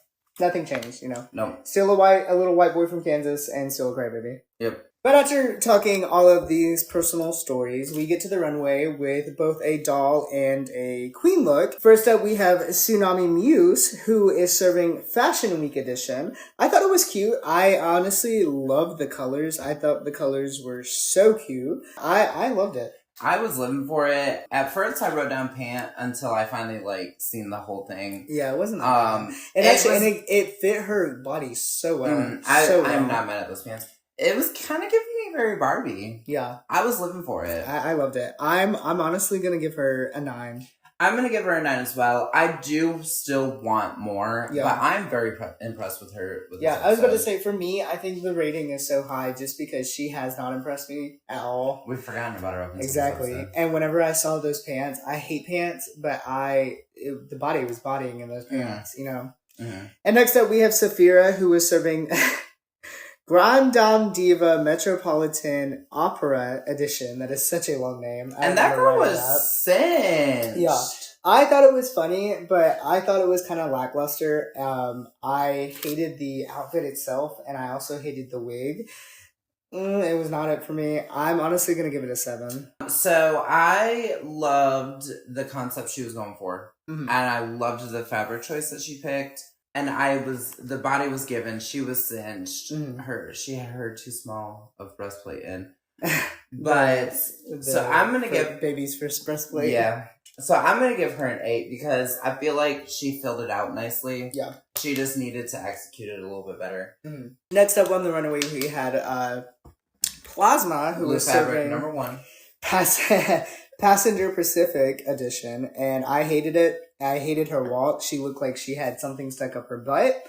nothing changed, you know. No. Still a little white boy from Kansas and still a crybaby. Yep. But after talking all of these personal stories, we get to the runway with both a doll and a queen look. First up, we have Tsunami Muse, who is serving Fashion Week edition. I thought it was cute. I honestly loved the colors. I thought the colors were so cute. I loved it. I was living for it. At first, I wrote down pant until I finally seen the whole thing. Yeah, it wasn't that bad. It fit her body so well. I'm not mad at those pants. It was kind of giving me very Barbie. Yeah, I was living for it. I loved it. I'm honestly gonna give her a 9. I'm gonna give her a 9 as well. I do still want more, but I'm very impressed with her. I was about to say, for me, I think the rating is so high just because she has not impressed me at all. We've forgotten about her. Exactly. And whenever I saw those pants, I hate pants, but the body was bodying in those pants, you know. Mm-hmm. And next up, we have Saphira, who is serving Grand Dame Diva Metropolitan Opera Edition. That is such a long name. And that girl was cinched. Yeah. I thought it was funny, but I thought it was kind of lackluster. I hated the outfit itself, and I also hated the wig. It was not it for me. I'm honestly going to give it a 7. So I loved the concept she was going for. Mm-hmm. And I loved the fabric choice that she picked. And the body was given. She was cinched. Mm-hmm. She had her too small of breastplate in. But so I'm gonna give baby's first breastplate. Yeah. So I'm gonna give her an 8 because I feel like she filled it out nicely. Yeah. She just needed to execute it a little bit better. Mm-hmm. Next up on the runway, we had Plasma, who was serving number 1. Passenger Pacific edition, and I hated it. I hated her walk. She looked like she had something stuck up her butt.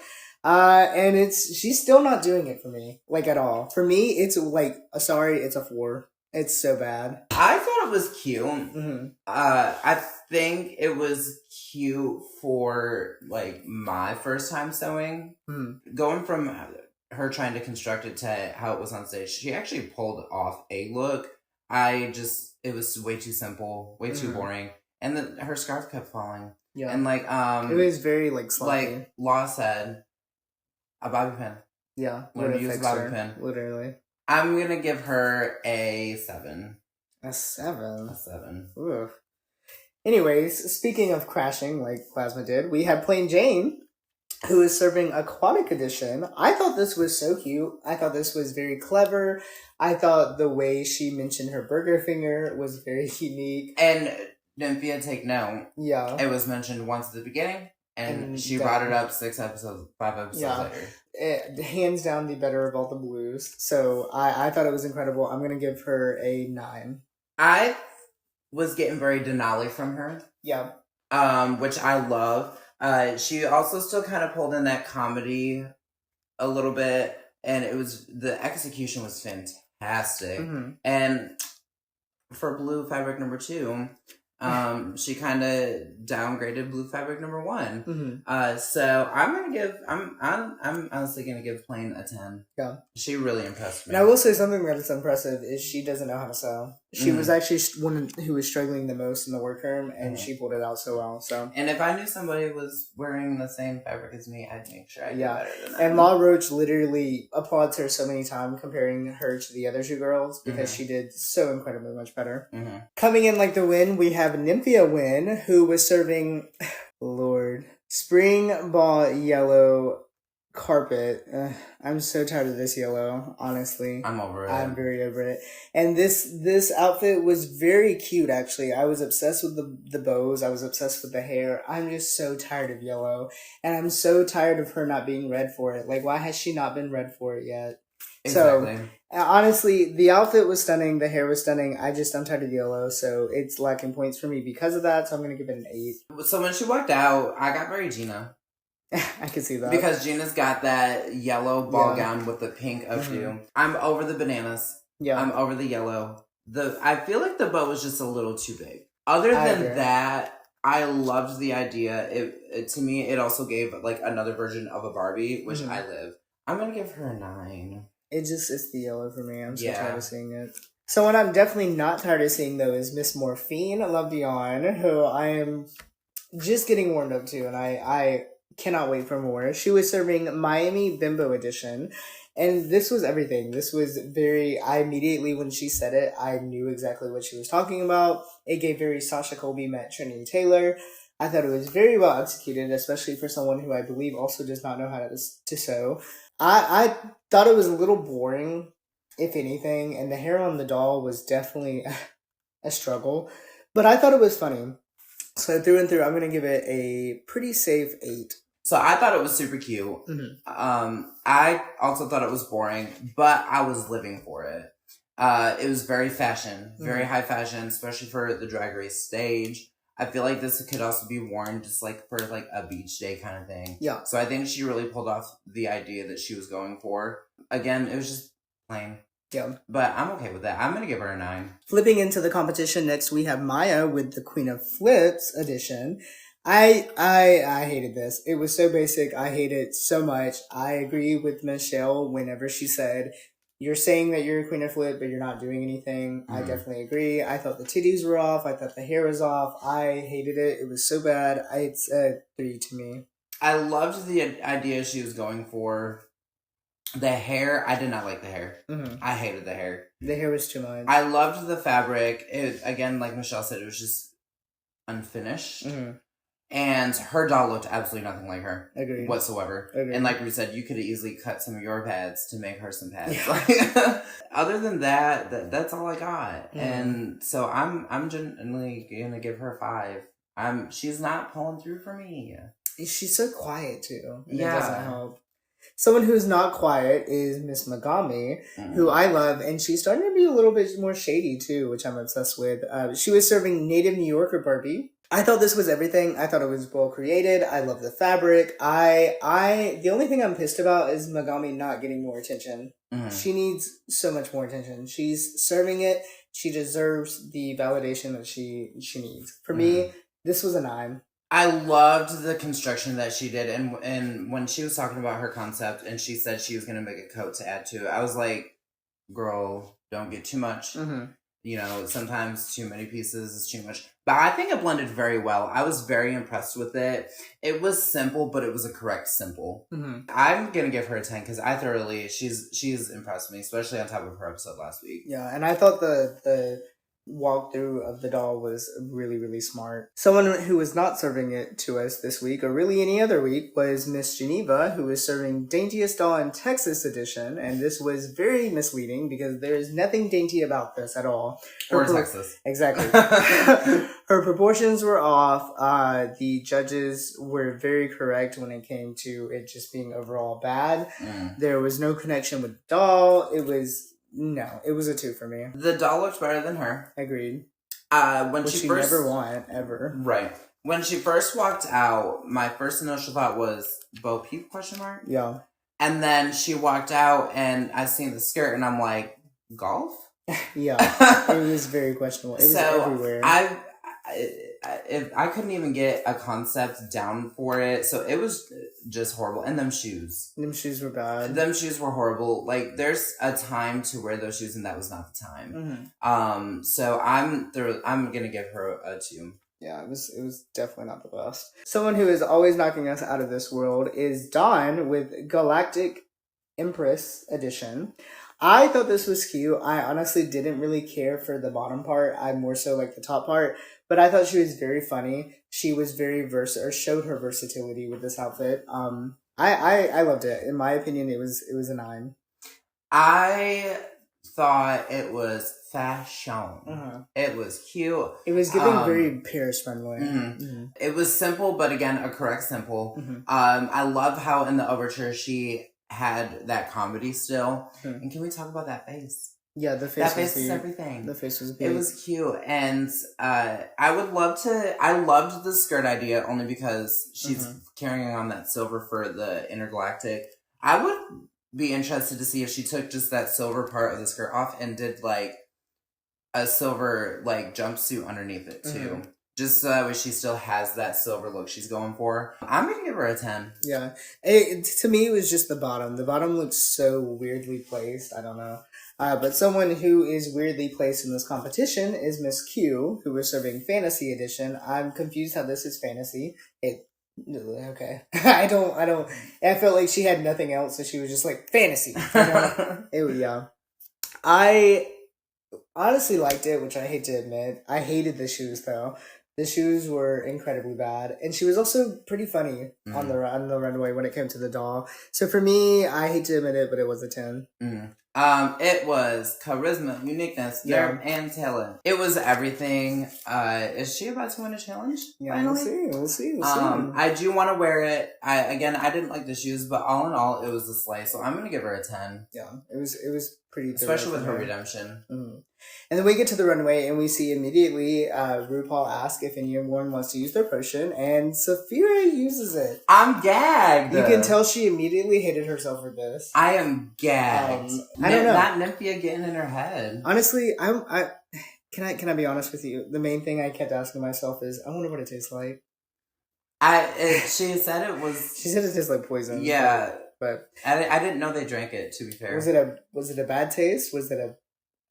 And she's still not doing it for me, at all. For me, it's it's a 4. It's so bad. I thought it was cute. Mm-hmm. I think it was cute for, my first time sewing. Mm-hmm. Going from her trying to construct it to how it was on stage, she actually pulled off a look. It was way too simple, way too boring. And then her scarf kept falling. Yeah. And it was very sloppy. Like Law said, a bobby pin. Yeah. Learn to use a bobby pin. Literally. I'm gonna give her a 7. A 7? A 7. Oof. Anyways, speaking of crashing like Plasma did, we have Plain Jane, who is serving Aquatic Edition. I thought this was so cute. I thought this was very clever. I thought the way she mentioned her burger finger was very unique. And Nymphia, take note. Yeah. It was mentioned once at the beginning, and she brought it up 5 episodes later. Hands down the better of all the blues. So I thought it was incredible. I'm going to give her a 9. was getting very Denali from her. Yeah. Which I love. She also still kind of pulled in that comedy a little bit, and the execution was fantastic. Mm-hmm. And for blue fabric number 2, she kind of downgraded blue fabric number 1. Mm-hmm. So I'm honestly gonna give Plain a 10. Yeah, she really impressed me. And I will say something that is impressive is she doesn't know how to sew. She was actually one who was struggling the most in the workroom, and she pulled it out so well. So, and if I knew somebody was wearing the same fabric as me, I'd make sure I did better than that. And La Roche literally applauds her so many times, comparing her to the other 2 girls because she did so incredibly much better. Mm-hmm. Coming in like the win, we have Nymphia Win, who was serving, Lord, spring ball yellow carpet. I'm so tired of this yellow, honestly. I'm over it. I'm very over it. And this outfit was very cute, actually. I was obsessed with the bows. I was obsessed with the hair. I'm just so tired of yellow. And I'm so tired of her not being red for it. Like, why has she not been red for it yet? Exactly. So, honestly, the outfit was stunning. The hair was stunning. I'm tired of yellow, so it's lacking points for me because of that, so I'm going to give it an 8. So when she walked out, I got very Gina. I can see that. Because Gina's got that yellow ball gown with the pink updo. I'm over the bananas. Yeah. I'm over the yellow. I feel like the bow was just a little too big. Other than that, I loved the idea. It to me, it also gave like another version of a Barbie, which I live. I'm going to give her a 9. It's the yellow for me. I'm so tired of seeing it. Someone I'm definitely not tired of seeing, though, is Miss Morphine Lavion, who I am just getting warmed up to, and I cannot wait for more. She was serving Miami Bimbo Edition, and this was everything. This was I immediately, when she said it, I knew exactly what she was talking about. It gave very Sasha Colby met Trinity Taylor. I thought it was very well executed, especially for someone who I believe also does not know how to sew. I thought it was a little boring, if anything, and the hair on the doll was definitely a struggle, but I thought it was funny. So through and through, I'm going to give it a pretty safe 8. So I thought it was super cute. Mm-hmm. I also thought it was boring, but I was living for it. It was very fashion, very high fashion, especially for the Drag Race stage. I feel like this could also be worn just like for like a beach day kind of thing. Yeah. So I think she really pulled off the idea that she was going for. Again, it was just plain. Yeah. But I'm okay with that. I'm going to give her a 9. Flipping into the competition next, we have Maya with the Queen of Flips edition. I hated this. It was so basic. I hate it so much. I agree with Michelle whenever she said, you're saying that you're a Queen of Flip, but you're not doing anything. Mm-hmm. I definitely agree. I thought the titties were off. I thought the hair was off. I hated it. It was so bad. It's a 3 to me. I loved the idea she was going for. The hair, I did not like the hair. Mm-hmm. I hated the hair. The hair was too much. I loved the fabric. It, again, like Michelle said, it was just unfinished. Mm-hmm. And her doll looked absolutely nothing like her. Agreed. Whatsoever. Agreed. And like we said, you could have easily cut some of your pads to make her some pads. Yeah. Other than that's all I got. Mm-hmm. And so I'm genuinely gonna give her a 5. She's not pulling through for me. She's so quiet too. And it doesn't help. Someone who's not quiet is Miss Megami, who I love, and she's starting to be a little bit more shady too, which I'm obsessed with. She was serving Native New Yorker Barbie. I thought this was everything. I thought it was well created. I love the fabric. The only thing I'm pissed about is Megami not getting more attention. Mm-hmm. She needs so much more attention. She's serving it. She deserves the validation that she needs. For me, this was a 9. I loved the construction that she did, and when she was talking about her concept, and she said she was going to make a coat to add to it, I was like, girl, don't get too much. Mm-hmm. You know, sometimes too many pieces is too much. But I think it blended very well. I was very impressed with it. It was simple, but it was a correct simple. Mm-hmm. I'm going to give her a 10 because she's impressed me, especially on top of her episode last week. Yeah, and I thought the walkthrough of the doll was really, really smart. Someone who was not serving it to us this week, or really any other week, was Miss Geneva, who was serving Daintiest Doll in Texas edition, and this was very misleading because there is nothing dainty about this at all. Texas. Exactly. Her proportions were off. The judges were very correct when it came to it just being overall bad. There was no connection with the doll. It was a 2 for me. The doll looks better than her. Agreed. When which she you first, never want, ever. Right. When she first walked out, my first initial thought was, Bo Peep, ? Yeah. And then she walked out, and I seen the skirt, and I'm like, golf? Yeah. It was very questionable. It was everywhere. I couldn't even get a concept down for it, so it was just horrible. And them shoes. Them shoes were bad. Them shoes were horrible. Like, there's a time to wear those shoes, and that was not the time. Mm-hmm. So I'm gonna give her a 2. Yeah, it was definitely not the best. Someone who is always knocking us out of this world is Dawn with Galactic Empress Edition. I thought this was cute. I honestly didn't really care for the bottom part. I more so like the top part. But I thought she was very funny. She was very showed her versatility with this outfit. I loved it. In my opinion, it was a 9. I thought it was fashion. It was cute. It was giving very Paris runway. It was simple, but again, a correct simple. I love how in the overture she had that comedy still. And can we talk about that face? Yeah, the face. That face is everything. The face was big. It was cute, and I loved the skirt idea only because she's carrying on that silver for the intergalactic. I would be interested to see if she took just that silver part of the skirt off and did like a silver like jumpsuit underneath it too. Just so that way she still has that silver look she's going for. I'm gonna give her a 10. Yeah. To me, it was just the bottom. The bottom looks so weirdly placed. I don't know. But someone who is weirdly placed in this competition is Miss Q, who is serving Fantasy Edition. I'm confused how this is fantasy. Okay. I felt like she had nothing else, so she was just like, fantasy. Yeah. I honestly liked it, which I hate to admit. I hated the shoes, though. The shoes were incredibly bad. And she was also pretty funny on the runway when it came to the doll. So for me, I hate to admit it, but it was a 10. It was charisma, uniqueness, nerve, and talent. It was everything. Is she about to win a challenge? Yeah, finally? We'll see. I do want to wear it. I didn't like the shoes, but all in all, it was a slay. So I'm gonna give her a 10. Yeah, it was pretty. Especially with her redemption. And then we get to the runway, and we see immediately RuPaul ask if anyone wants to use their potion, and Saphira uses it. I'm gagged. You can tell she immediately hated herself for this. I am gagged. I don't know. Not Nymphia getting in her head. Honestly, can I be honest with you? The main thing I kept asking myself is, I wonder what it tastes like. She said it was. She said it tastes like poison. Yeah, but I didn't know they drank it. To be fair, was it a bad taste? Was it a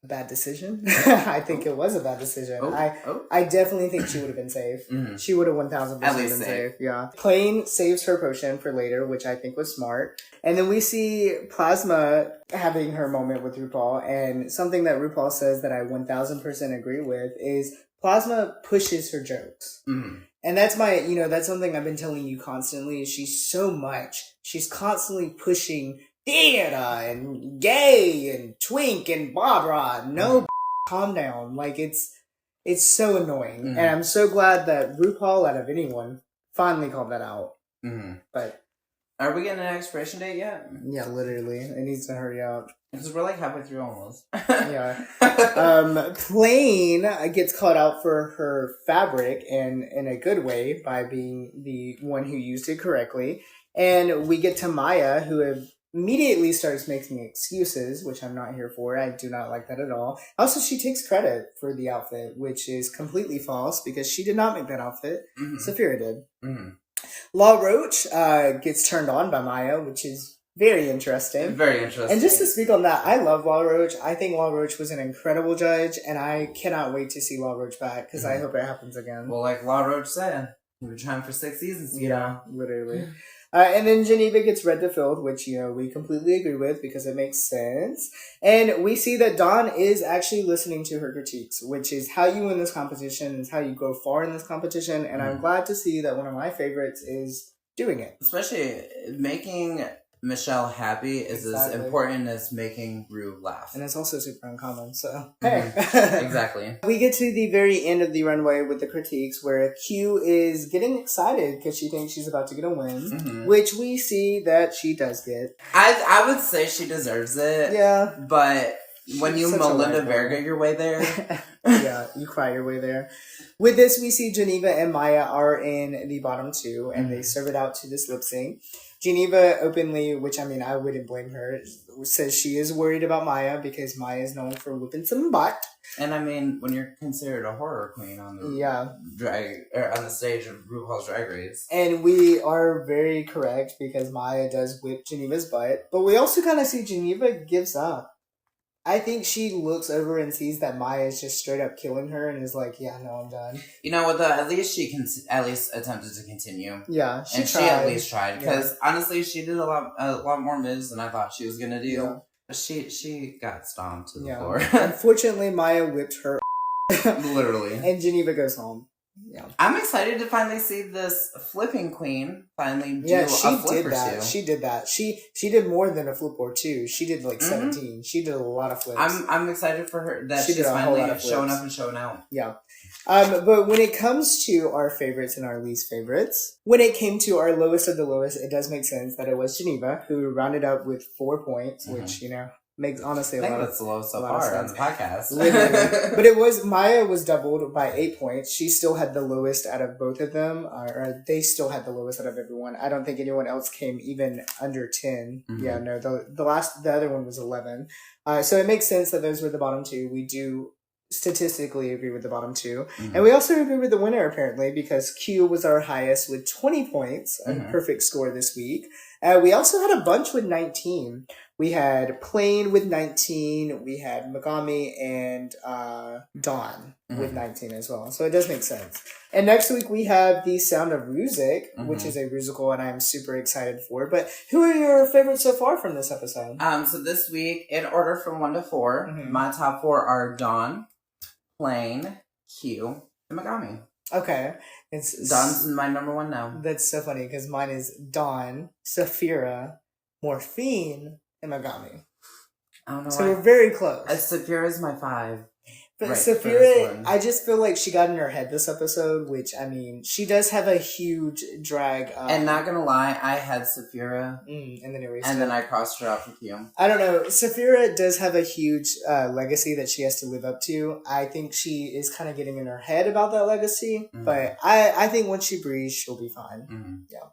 bad decision? I think it was a bad decision. I definitely think she would have been safe. She would have 1,000% been safe. Yeah. Plain saves her potion for later, which I think was smart. And then we see Plasma having her moment with RuPaul, and something that RuPaul says that I 1,000% agree with is Plasma pushes her jokes. And that's that's something I've been telling you constantly. She's so much. She's constantly pushing theater and gay and twink and Barbara. No, calm down. Like it's so annoying. And I'm so glad that RuPaul, out of anyone, finally called that out. But are we getting an expiration date yet? Yeah, literally. It needs to hurry up. Because we're like halfway through almost. Yeah. Plain gets called out for her fabric, and in a good way, by being the one who used it correctly. And we get to Maya, who immediately starts making excuses, which I'm not here for. I do not like that at all. Also, she takes credit for the outfit, which is completely false because she did not make that outfit. Saphira did. Law Roach gets turned on by Maya, which is very interesting. Very interesting. And just to speak on that, I love Law Roach. I think Law Roach was an incredible judge, and I cannot wait to see Law Roach back because I hope it happens again. Well, like Law Roach said, we were trying for 6 seasons to get on. Literally. And then Geneva gets red to field, which, we completely agree with because it makes sense. And we see that Dawn is actually listening to her critiques, which is how you win this competition, is how you go far in this competition. And I'm glad to see that one of my favorites is doing it. Especially making Michelle happy is as important as making Rue laugh. And it's also super uncommon, so hey. Exactly. We get to the very end of the runway with the critiques where Q is getting excited because she thinks she's about to get a win, which we see that she does get. I would say she deserves it. Yeah. But When you Melinda Verga your way there. Yeah, you cry your way there. With this, we see Geneva and Maya are in the bottom two, and they serve it out to this lip sync. Geneva openly, which I mean, I wouldn't blame her, says she is worried about Maya because Maya is known for whipping some butt. And I mean, when you're considered a horror queen on the on the stage of RuPaul's Drag Race, and we are very correct because Maya does whip Geneva's butt, but we also kind of see Geneva gives up. I think she looks over and sees that Maya is just straight up killing her and is like, yeah, no, I'm done. You know what, though? At least she at least attempted to continue. Yeah, she at least tried. Because, honestly, she did a lot more moves than I thought she was going to do. Yeah. She got stomped to the floor. Unfortunately, Maya whipped her. Literally. And Geneva goes home. Yeah. I'm excited to finally see this flipping queen finally do a flip or two. She did that. She did more than a flip or two. She did like 17. She did a lot of flips. I'm excited for her that she's finally showing up and showing out. Yeah. But when it comes to our favorites and our least favorites, when it came to our lowest of the lowest, it does make sense that it was Geneva who rounded up with 4 points, which, makes honestly a lot of sense. That's low so far on the podcast. But it was, Maya was doubled by 8 points. She still had the lowest out of both of them, or they still had the lowest out of everyone. I don't think anyone else came even under 10. Mm-hmm. Yeah, no, the other one was 11. So it makes sense that those were the bottom two. We do statistically agree with the bottom two. Mm-hmm. And we also agree with the winner, apparently, because Q was our highest with 20 points, a perfect score this week. We also had a bunch with 19. We had Plain with 19. We had Megami and Dawn with 19 as well. So it does make sense. And next week we have The Sound of Music, which is a musical, and I'm super excited for. But who are your favorites so far from this episode? So this week, in order from 1 to 4, my top 4 are Dawn, Plain, Q, and Megami. Okay. Dawn's my number 1 now. That's so funny because mine is Dawn, Saphira, Morphine, and Megami. I don't know. So we're very close. Saphira's my 5. But Saphira, I just feel like she got in her head this episode, which, I mean, she does have a huge drag. And not gonna lie, I had Saphira. And then I crossed her out with you. I don't know. Saphira does have a huge legacy that she has to live up to. I think she is kind of getting in her head about that legacy. But I think once she breathes, she'll be fine. Yeah.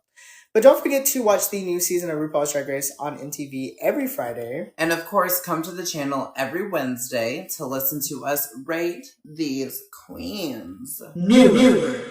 But don't forget to watch the new season of RuPaul's Drag Race on MTV every Friday. And of course, come to the channel every Wednesday to listen to us rate these queens. New.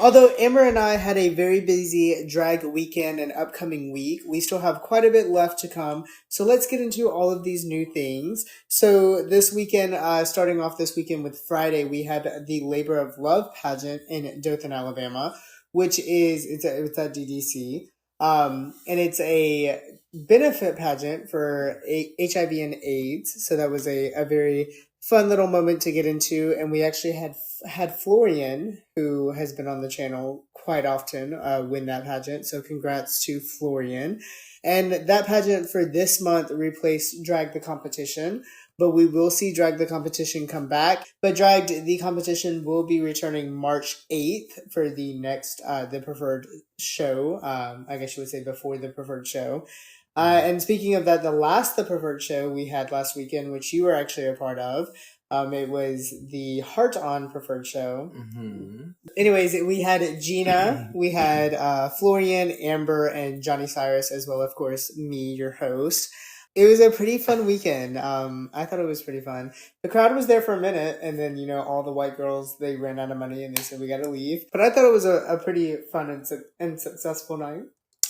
Although Amber and I had a very busy drag weekend and upcoming week, we still have quite a bit left to come. So let's get into all of these new things. So this weekend, starting off this weekend with Friday, we had the Labor of Love pageant in Dothan, Alabama, which is, it's at DDC. And it's a benefit pageant for HIV and AIDS. So that was a very fun little moment to get into. And we actually had Florian, who has been on the channel quite often, win that pageant. So congrats to Florian. And that pageant for this month replaced Drag the Competition. But we will see Drag the Competition come back. But Drag the Competition will be returning March 8th for the next, the preferred show. I guess you would say before the preferred show. And speaking of that, the preferred show we had last weekend, which you were actually a part of, it was the Heart On preferred show. Anyways, we had Gina, we had Florian, Amber, and Johnny Cyrus, as well, of course, me, your host. It was a pretty fun weekend. I thought it was pretty fun. The crowd was there for a minute, and then, all the white girls, they ran out of money, and they said, we gotta leave. But I thought it was a pretty fun and successful night.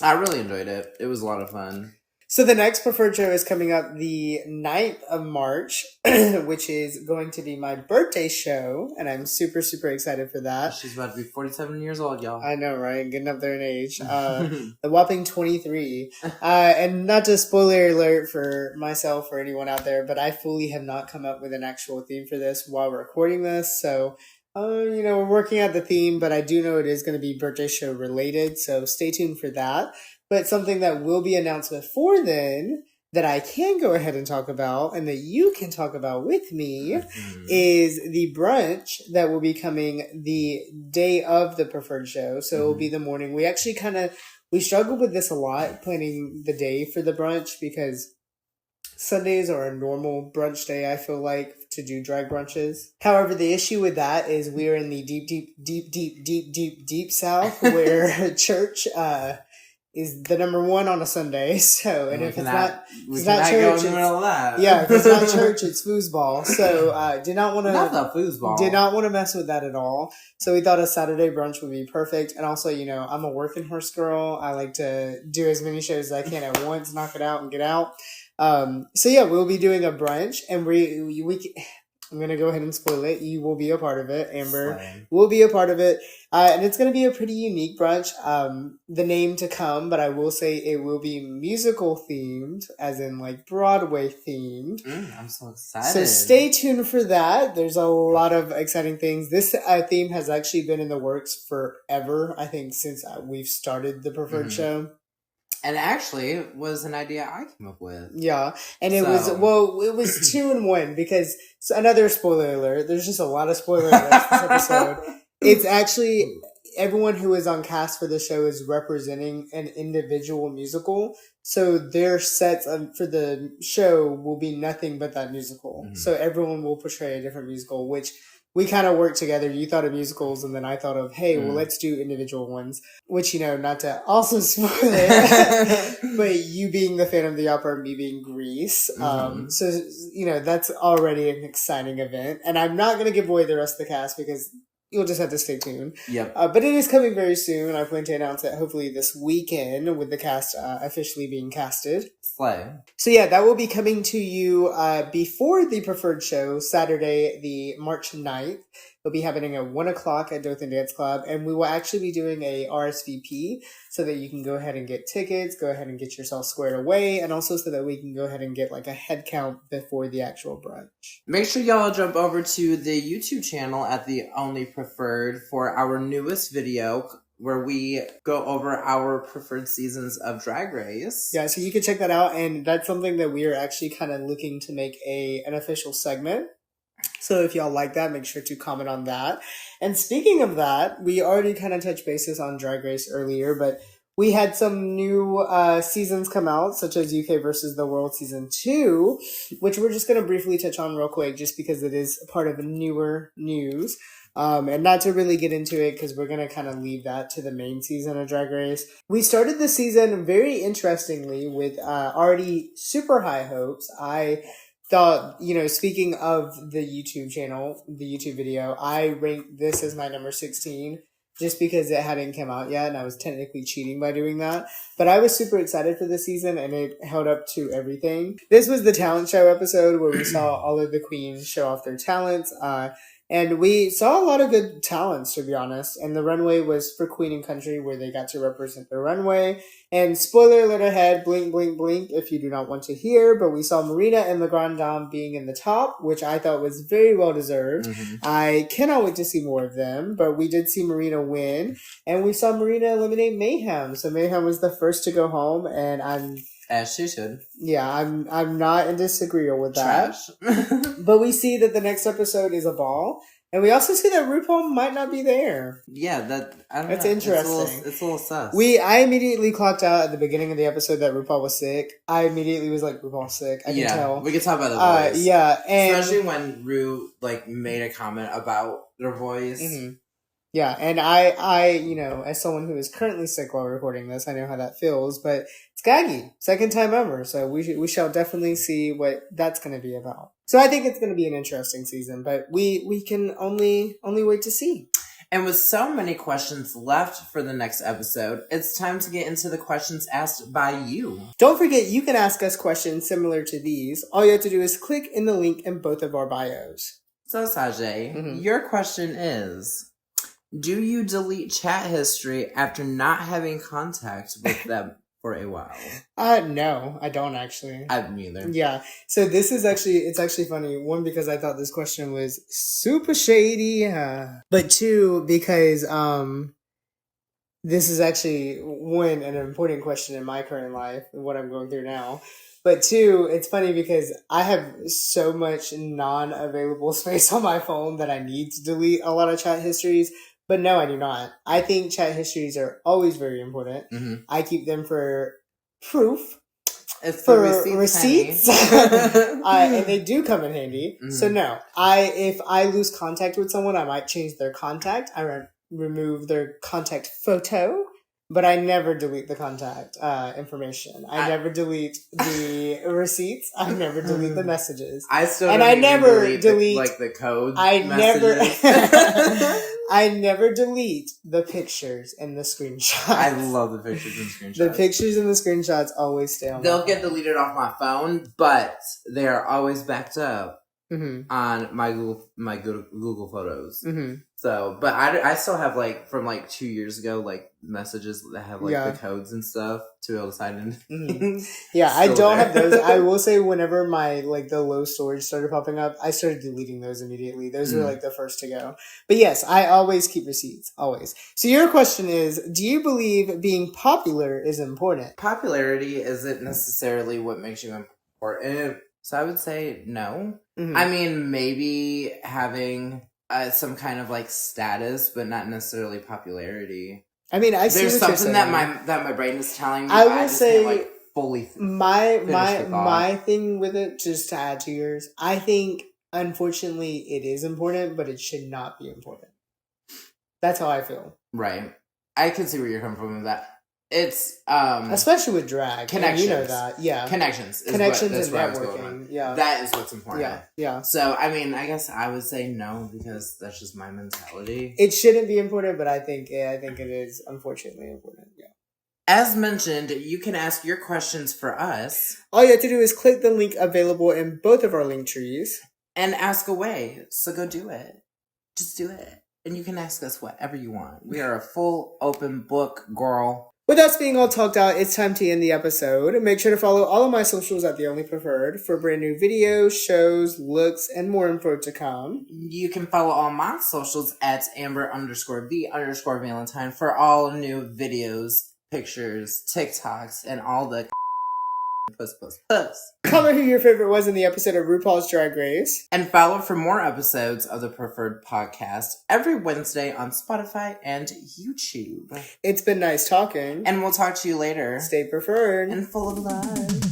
I really enjoyed it. It was a lot of fun. So the next preferred show is coming up the 9th of March, which is going to be my birthday show, and I'm super, super excited for that. She's about to be 47 years old, y'all. I know, right? Getting up there in age. The whopping 23. And not to spoiler alert for myself or anyone out there, but I fully have not come up with an actual theme for this while recording this, so... we're working out the theme, but I do know it is going to be birthday show related, so stay tuned for that. But something that will be announced before then that I can go ahead and talk about and that you can talk about with me is the brunch that will be coming the day of the preferred show. So it will be the morning. We actually we struggled with this a lot, planning the day for the brunch because Sundays are a normal brunch day, I feel like, to do drag brunches. However, the issue with that is we're in the deep South where church is the number one on a Sunday. So, and if it's not church, yeah, if it's not church, it's foosball. So, did not want to mess with that at all. So we thought a Saturday brunch would be perfect. And also, I'm a working horse girl. I like to do as many shows as I can at once, knock it out and get out. So yeah, we'll be doing a brunch, and I'm going to go ahead and spoil it. You will be a part of it. Amber will be a part of it. And it's going to be a pretty unique brunch. The name to come, but I will say it will be musical themed, as in like Broadway themed. I'm so excited. So stay tuned for that. There's a lot of exciting things. This theme has actually been in the works forever. I think since we've started the Preferred show. And actually, it was an idea I came up with. Yeah, and it was 2 in 1 because another spoiler alert. There's just a lot of spoiler alerts this episode. It's actually everyone who is on cast for the show is representing an individual musical, so their sets for the show will be nothing but that musical. Mm-hmm. So everyone will portray a different musical, which we kind of worked together. You thought of musicals, and then I thought of, hey, well, let's do individual ones. Which, not to also spoil it, but you being the fan of the opera, me being Grease. Mm-hmm. So, that's already an exciting event. And I'm not going to give away the rest of the cast because you'll just have to stay tuned. Yep. But it is coming very soon. I plan to announce it hopefully this weekend with the cast officially being casted. Slay. So yeah, that will be coming to you before the Preferred show, Saturday, the March 9th. It'll be happening at 1 o'clock at Dothan Dance Club. And we will actually be doing a RSVP so that you can go ahead and get tickets, go ahead and get yourself squared away, and also so that we can go ahead and get like a head count before the actual brunch. Make sure y'all jump over to the YouTube channel at the Only Preferred for our newest video where we go over our preferred seasons of Drag Race. Yeah, so you can check that out, and that's something that we are actually kind of looking to make an official segment. So if y'all like that, make sure to comment on that. And speaking of that, we already kind of touched bases on Drag Race earlier, but we had some new seasons come out, such as UK versus the World Season 2, which we're just going to briefly touch on real quick just because it is part of newer news. And not to really get into it because we're going to kind of leave that to the main season of Drag Race. We started the season very interestingly with already super high hopes. I thought, speaking of the YouTube channel, the YouTube video, I ranked this as my number 16 just because it hadn't come out yet and I was technically cheating by doing that. But I was super excited for this season and it held up to everything. This was the talent show episode where we saw all of the queens show off their talents. And we saw a lot of good talents, to be honest. And the runway was for Queen and Country, where they got to represent the runway. And spoiler alert ahead, blink, blink, blink, if you do not want to hear. But we saw Marina and the Grand Dame being in the top, which I thought was very well deserved. Mm-hmm. I cannot wait to see more of them. But we did see Marina win. And we saw Marina eliminate Mayhem. So Mayhem was the first to go home. And as she should. Yeah, I'm not in disagreement with that. But we see that the next episode is a ball. And we also see that RuPaul might not be there. Yeah, that's interesting. It's a little sus. I immediately clocked out at the beginning of the episode that RuPaul was sick. I immediately was like, RuPaul's sick. I can tell. We can talk about the voice. Yeah. And especially when Ru made a comment about their voice. Mm-hmm. Yeah, and I, as someone who is currently sick while recording this, I know how that feels, but it's gaggy. Second time ever, so we shall definitely see what that's going to be about. So I think it's going to be an interesting season, but we can only wait to see. And with so many questions left for the next episode, it's time to get into the questions asked by you. Don't forget, you can ask us questions similar to these. All you have to do is click in the link in both of our bios. So, Sajay, your question is... do you delete chat history after not having contact with them for a while? No, I don't actually. I don't either. Yeah. So it's actually funny. One, because I thought this question was super shady. But two, because, this is actually an important question in my current life and what I'm going through now. But two, it's funny because I have so much non-available space on my phone that I need to delete a lot of chat histories. But no, I do not. I think chat histories are always very important. Mm-hmm. I keep them for proof. It's for receipts. And they do come in handy. Mm-hmm. So no, if I lose contact with someone, I might change their contact. I remove their contact photo, but I never delete the contact information. I never delete the receipts. I never delete the messages. I still and I never delete the code. I never delete the pictures and the screenshots. I love the pictures and screenshots. The pictures and the screenshots always stay on. They'll get deleted off my phone, but they are always backed up on my Google Photos. Mm-hmm. So, but I still have from 2 years ago messages that have the codes and stuff to be able to sign in. Mm-hmm. Yeah, I don't have those. I will say whenever my the low storage started popping up, I started deleting those immediately. Those were the first to go. But yes, I always keep receipts. Always. So your question is, do you believe being popular is important? Popularity isn't necessarily what makes you important. So I would say no. Mm-hmm. I mean, maybe having some kind of status, but not necessarily popularity. I mean, there's something that my brain is telling me. I will say can't, fully. My thing with it, just to add to yours, I think unfortunately it is important, but it should not be important. That's how I feel. Right. I can see where you're coming from with that. It's especially with drag. Connections. You know that. Yeah. Connections and networking. Yeah. That is what's important. Yeah. Yeah. So I mean, I guess I would say no because that's just my mentality. It shouldn't be important, but I think it is unfortunately important. Yeah. As mentioned, you can ask your questions for us. All you have to do is click the link available in both of our link trees and ask away. So go do it. Just do it. And you can ask us whatever you want. We are a full open book, girl. With us being all talked out, it's time to end the episode. Make sure to follow all of my socials at The Only Preferred for brand new videos, shows, looks, and more info to come. You can follow all my socials at Amber_V_Valentine for all new videos, pictures, TikToks, and all the puss. Comment who your favorite was in the episode of RuPaul's Drag Race. And follow for more episodes of the Preferred Podcast every Wednesday on Spotify and YouTube. It's been nice talking. And we'll talk to you later. Stay preferred. And full of love.